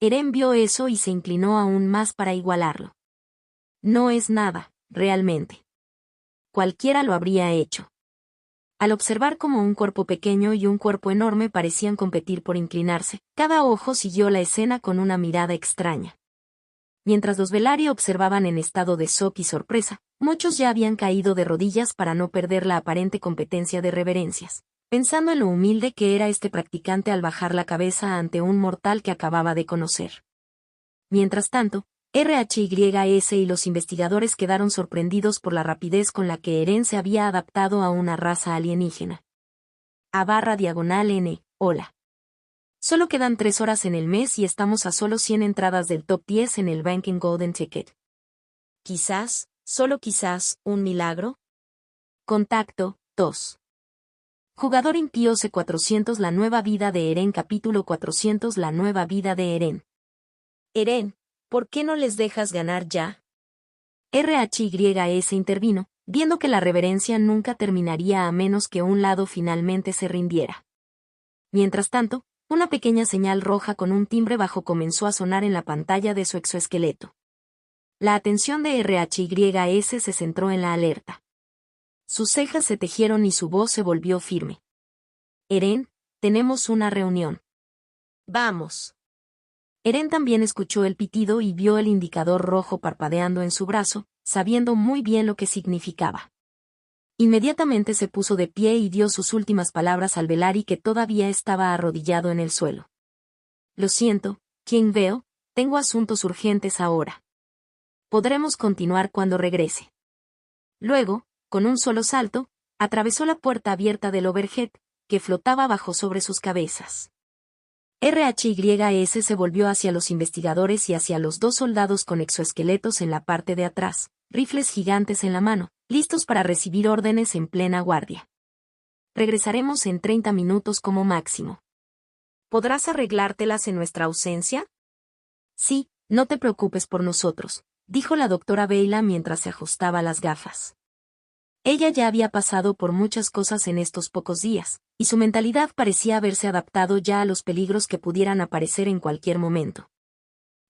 Eren vio eso y se inclinó aún más para igualarlo. No es nada, realmente. Cualquiera lo habría hecho. Al observar cómo un cuerpo pequeño y un cuerpo enorme parecían competir por inclinarse, cada ojo siguió la escena con una mirada extraña. Mientras los Velaryon observaban en estado de shock y sorpresa, muchos ya habían caído de rodillas para no perder la aparente competencia de reverencias, pensando en lo humilde que era este practicante al bajar la cabeza ante un mortal que acababa de conocer. Mientras tanto, RHYS y los investigadores quedaron sorprendidos por la rapidez con la que Eren se había adaptado a una raza alienígena. A/N, hola. Solo quedan 3 horas en el mes y estamos a solo 100 entradas del top 10 en el Ranking Golden Ticket. Quizás, solo quizás, un milagro. Contacto, 2. Jugador impío C400 La nueva vida de Eren Capítulo 400 La nueva vida de Eren. Eren, ¿por qué no les dejas ganar ya? RHYS intervino, viendo que la reverencia nunca terminaría a menos que un lado finalmente se rindiera. Mientras tanto, una pequeña señal roja con un timbre bajo comenzó a sonar en la pantalla de su exoesqueleto. La atención de RHYS se centró en la alerta. Sus cejas se tejieron y su voz se volvió firme. Eren, tenemos una reunión. Vamos. Eren también escuchó el pitido y vio el indicador rojo parpadeando en su brazo, sabiendo muy bien lo que significaba. Inmediatamente se puso de pie y dio sus últimas palabras al Velaryon que todavía estaba arrodillado en el suelo. Lo siento, quien veo, tengo asuntos urgentes ahora. Podremos continuar cuando regrese. Luego, con un solo salto, atravesó la puerta abierta del overhead, que flotaba bajo sobre sus cabezas. RHYS se volvió hacia los investigadores y hacia los 2 soldados con exoesqueletos en la parte de atrás, rifles gigantes en la mano, listos para recibir órdenes en plena guardia. Regresaremos en 30 minutos como máximo. ¿Podrás arreglártelas en nuestra ausencia? Sí, no te preocupes por nosotros, dijo la doctora Beyla mientras se ajustaba las gafas. Ella ya había pasado por muchas cosas en estos pocos días, y su mentalidad parecía haberse adaptado ya a los peligros que pudieran aparecer en cualquier momento.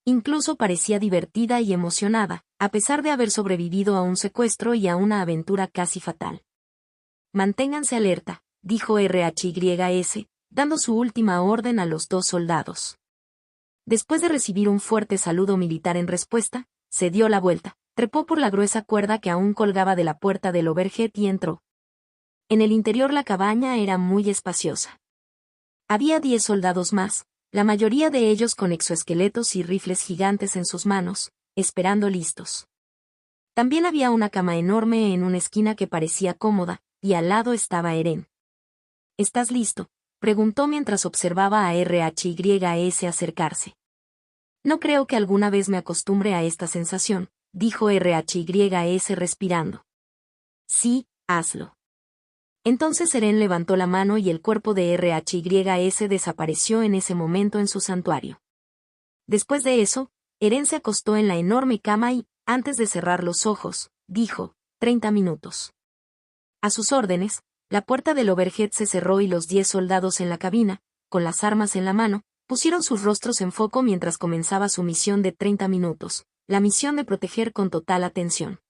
Incluso parecía divertida y emocionada, a pesar de haber sobrevivido a un secuestro y a una aventura casi fatal. Manténganse alerta, dijo RHYS, dando su última orden a los 2 soldados. Después de recibir un fuerte saludo militar en respuesta, se dio la vuelta, trepó por la gruesa cuerda que aún colgaba de la puerta del overhead y entró. En el interior la cabaña era muy espaciosa. Había 10 soldados más, la mayoría de ellos con exoesqueletos y rifles gigantes en sus manos, esperando listos. También había una cama enorme en una esquina que parecía cómoda, y al lado estaba Eren. ¿Estás listo?, preguntó mientras observaba a RHYS acercarse. No creo que alguna vez me acostumbre a esta sensación, dijo RHYS respirando. Sí, hazlo. Entonces Eren levantó la mano y el cuerpo de RHYS desapareció en ese momento en su santuario. Después de eso, Eren se acostó en la enorme cama y, antes de cerrar los ojos, dijo, 30 minutos. A sus órdenes, la puerta del overhead se cerró y los 10 soldados en la cabina, con las armas en la mano, pusieron sus rostros en foco mientras comenzaba su misión de 30 minutos, la misión de proteger con total atención.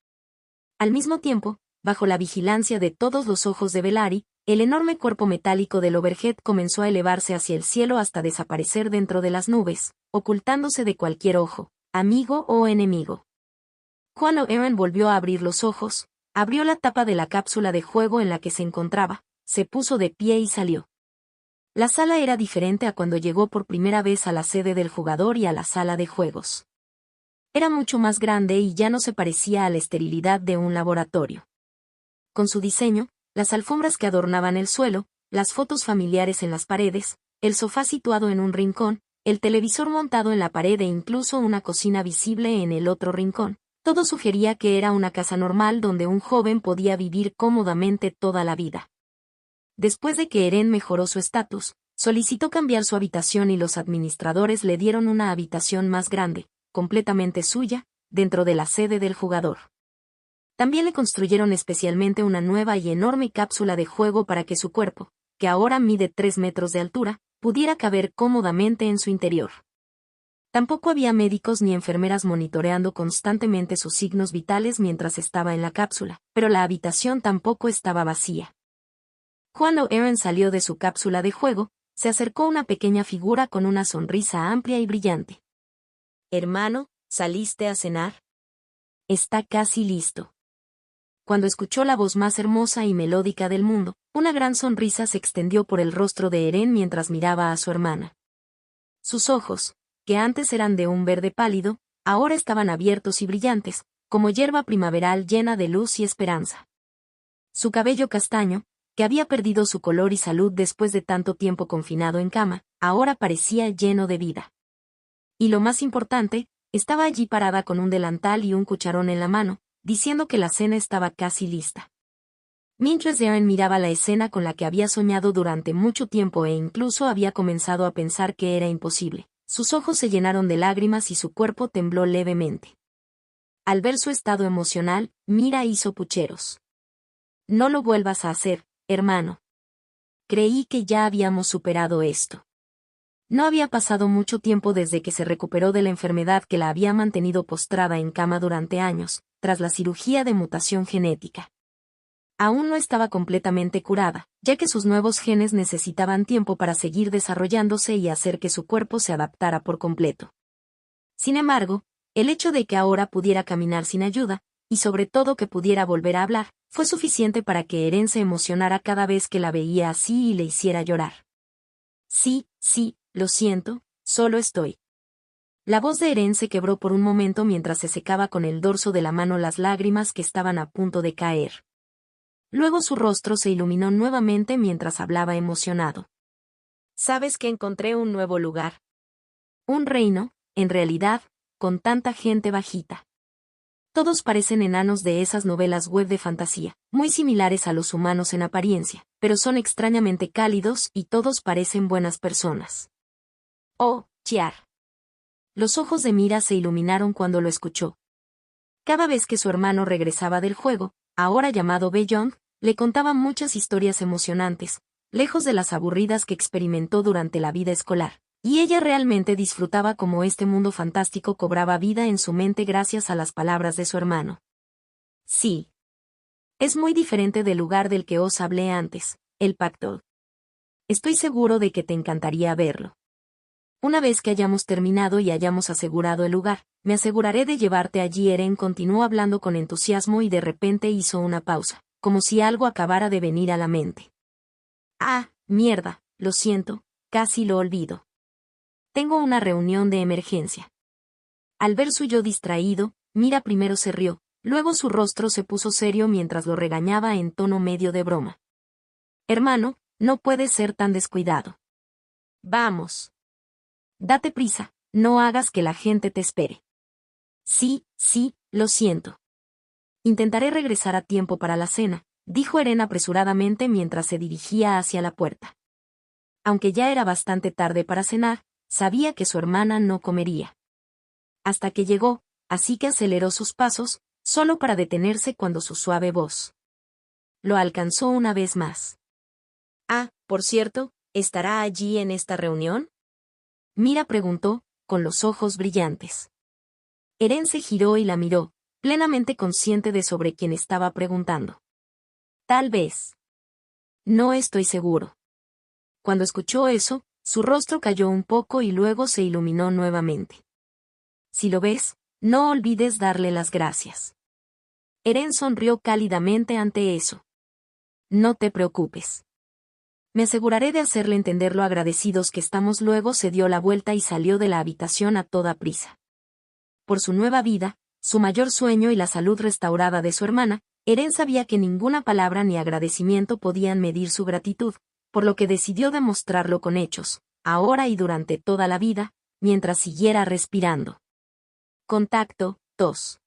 Al mismo tiempo, bajo la vigilancia de todos los ojos de Velaryon, el enorme cuerpo metálico del overhead comenzó a elevarse hacia el cielo hasta desaparecer dentro de las nubes, ocultándose de cualquier ojo, amigo o enemigo. Cuando Eren volvió a abrir los ojos, abrió la tapa de la cápsula de juego en la que se encontraba, se puso de pie y salió. La sala era diferente a cuando llegó por primera vez a la sede del jugador y a la sala de juegos. Era mucho más grande y ya no se parecía a la esterilidad de un laboratorio. Con su diseño, las alfombras que adornaban el suelo, las fotos familiares en las paredes, el sofá situado en un rincón, el televisor montado en la pared e incluso una cocina visible en el otro rincón, todo sugería que era una casa normal donde un joven podía vivir cómodamente toda la vida. Después de que Eren mejoró su estatus, solicitó cambiar su habitación y los administradores le dieron una habitación más grande, completamente suya, dentro de la sede del jugador. También le construyeron especialmente una nueva y enorme cápsula de juego para que su cuerpo, que ahora mide 3 metros de altura, pudiera caber cómodamente en su interior. Tampoco había médicos ni enfermeras monitoreando constantemente sus signos vitales mientras estaba en la cápsula, pero la habitación tampoco estaba vacía. Cuando Eren salió de su cápsula de juego, se acercó una pequeña figura con una sonrisa amplia y brillante. «Hermano, ¿saliste a cenar?» «Está casi listo». Cuando escuchó la voz más hermosa y melódica del mundo, una gran sonrisa se extendió por el rostro de Eren mientras miraba a su hermana. Sus ojos, que antes eran de un verde pálido, ahora estaban abiertos y brillantes, como hierba primaveral llena de luz y esperanza. Su cabello castaño, que había perdido su color y salud después de tanto tiempo confinado en cama, ahora parecía lleno de vida. Y lo más importante, estaba allí parada con un delantal y un cucharón en la mano, diciendo que la cena estaba casi lista. Mientras Eren miraba la escena con la que había soñado durante mucho tiempo e incluso había comenzado a pensar que era imposible, sus ojos se llenaron de lágrimas y su cuerpo tembló levemente. Al ver su estado emocional, Mira hizo pucheros. «No lo vuelvas a hacer, hermano. Creí que ya habíamos superado esto». No había pasado mucho tiempo desde que se recuperó de la enfermedad que la había mantenido postrada en cama durante años, tras la cirugía de mutación genética. Aún no estaba completamente curada, ya que sus nuevos genes necesitaban tiempo para seguir desarrollándose y hacer que su cuerpo se adaptara por completo. Sin embargo, el hecho de que ahora pudiera caminar sin ayuda, y sobre todo que pudiera volver a hablar, fue suficiente para que Eren se emocionara cada vez que la veía así y le hiciera llorar. «Sí, lo siento, solo estoy». La voz de Eren se quebró por un momento mientras se secaba con el dorso de la mano las lágrimas que estaban a punto de caer. Luego su rostro se iluminó nuevamente mientras hablaba emocionado. «¿Sabes que encontré un nuevo lugar? Un reino, en realidad, con tanta gente bajita. Todos parecen enanos de esas novelas web de fantasía, muy similares a los humanos en apariencia, pero son extrañamente cálidos y todos parecen buenas personas». «Oh, Chiar». Los ojos de Mira se iluminaron cuando lo escuchó. Cada vez que su hermano regresaba del juego, ahora llamado Beyond, le contaba muchas historias emocionantes, lejos de las aburridas que experimentó durante la vida escolar, y ella realmente disfrutaba cómo este mundo fantástico cobraba vida en su mente gracias a las palabras de su hermano. «Sí. Es muy diferente del lugar del que os hablé antes, el Pacto. Estoy seguro de que te encantaría verlo. Una vez que hayamos terminado y hayamos asegurado el lugar, me aseguraré de llevarte allí». Eren continuó hablando con entusiasmo y de repente hizo una pausa, como si algo acabara de venir a la mente. «Ah, mierda, lo siento, casi lo olvido. Tengo una reunión de emergencia». Al ver su yo distraído, Mira primero se rió, luego su rostro se puso serio mientras lo regañaba en tono medio de broma. «Hermano, no puedes ser tan descuidado. Vamos. Date prisa, no hagas que la gente te espere». Sí, lo siento. Intentaré regresar a tiempo para la cena», dijo Eren apresuradamente mientras se dirigía hacia la puerta. Aunque ya era bastante tarde para cenar, sabía que su hermana no comería. Hasta que llegó, así que aceleró sus pasos, solo para detenerse cuando su suave voz lo alcanzó una vez más. «Ah, por cierto, ¿estará allí en esta reunión?». Mira preguntó, con los ojos brillantes. Eren se giró y la miró, plenamente consciente de sobre quién estaba preguntando. «Tal vez. No estoy seguro». Cuando escuchó eso, su rostro cayó un poco y luego se iluminó nuevamente. «Si lo ves, no olvides darle las gracias». Eren sonrió cálidamente ante eso. «No te preocupes. Me aseguraré de hacerle entender lo agradecidos que estamos». Luego se dio la vuelta y salió de la habitación a toda prisa. Por su nueva vida, su mayor sueño y la salud restaurada de su hermana, Eren sabía que ninguna palabra ni agradecimiento podían medir su gratitud, por lo que decidió demostrarlo con hechos, ahora y durante toda la vida, mientras siguiera respirando. Contacto 2.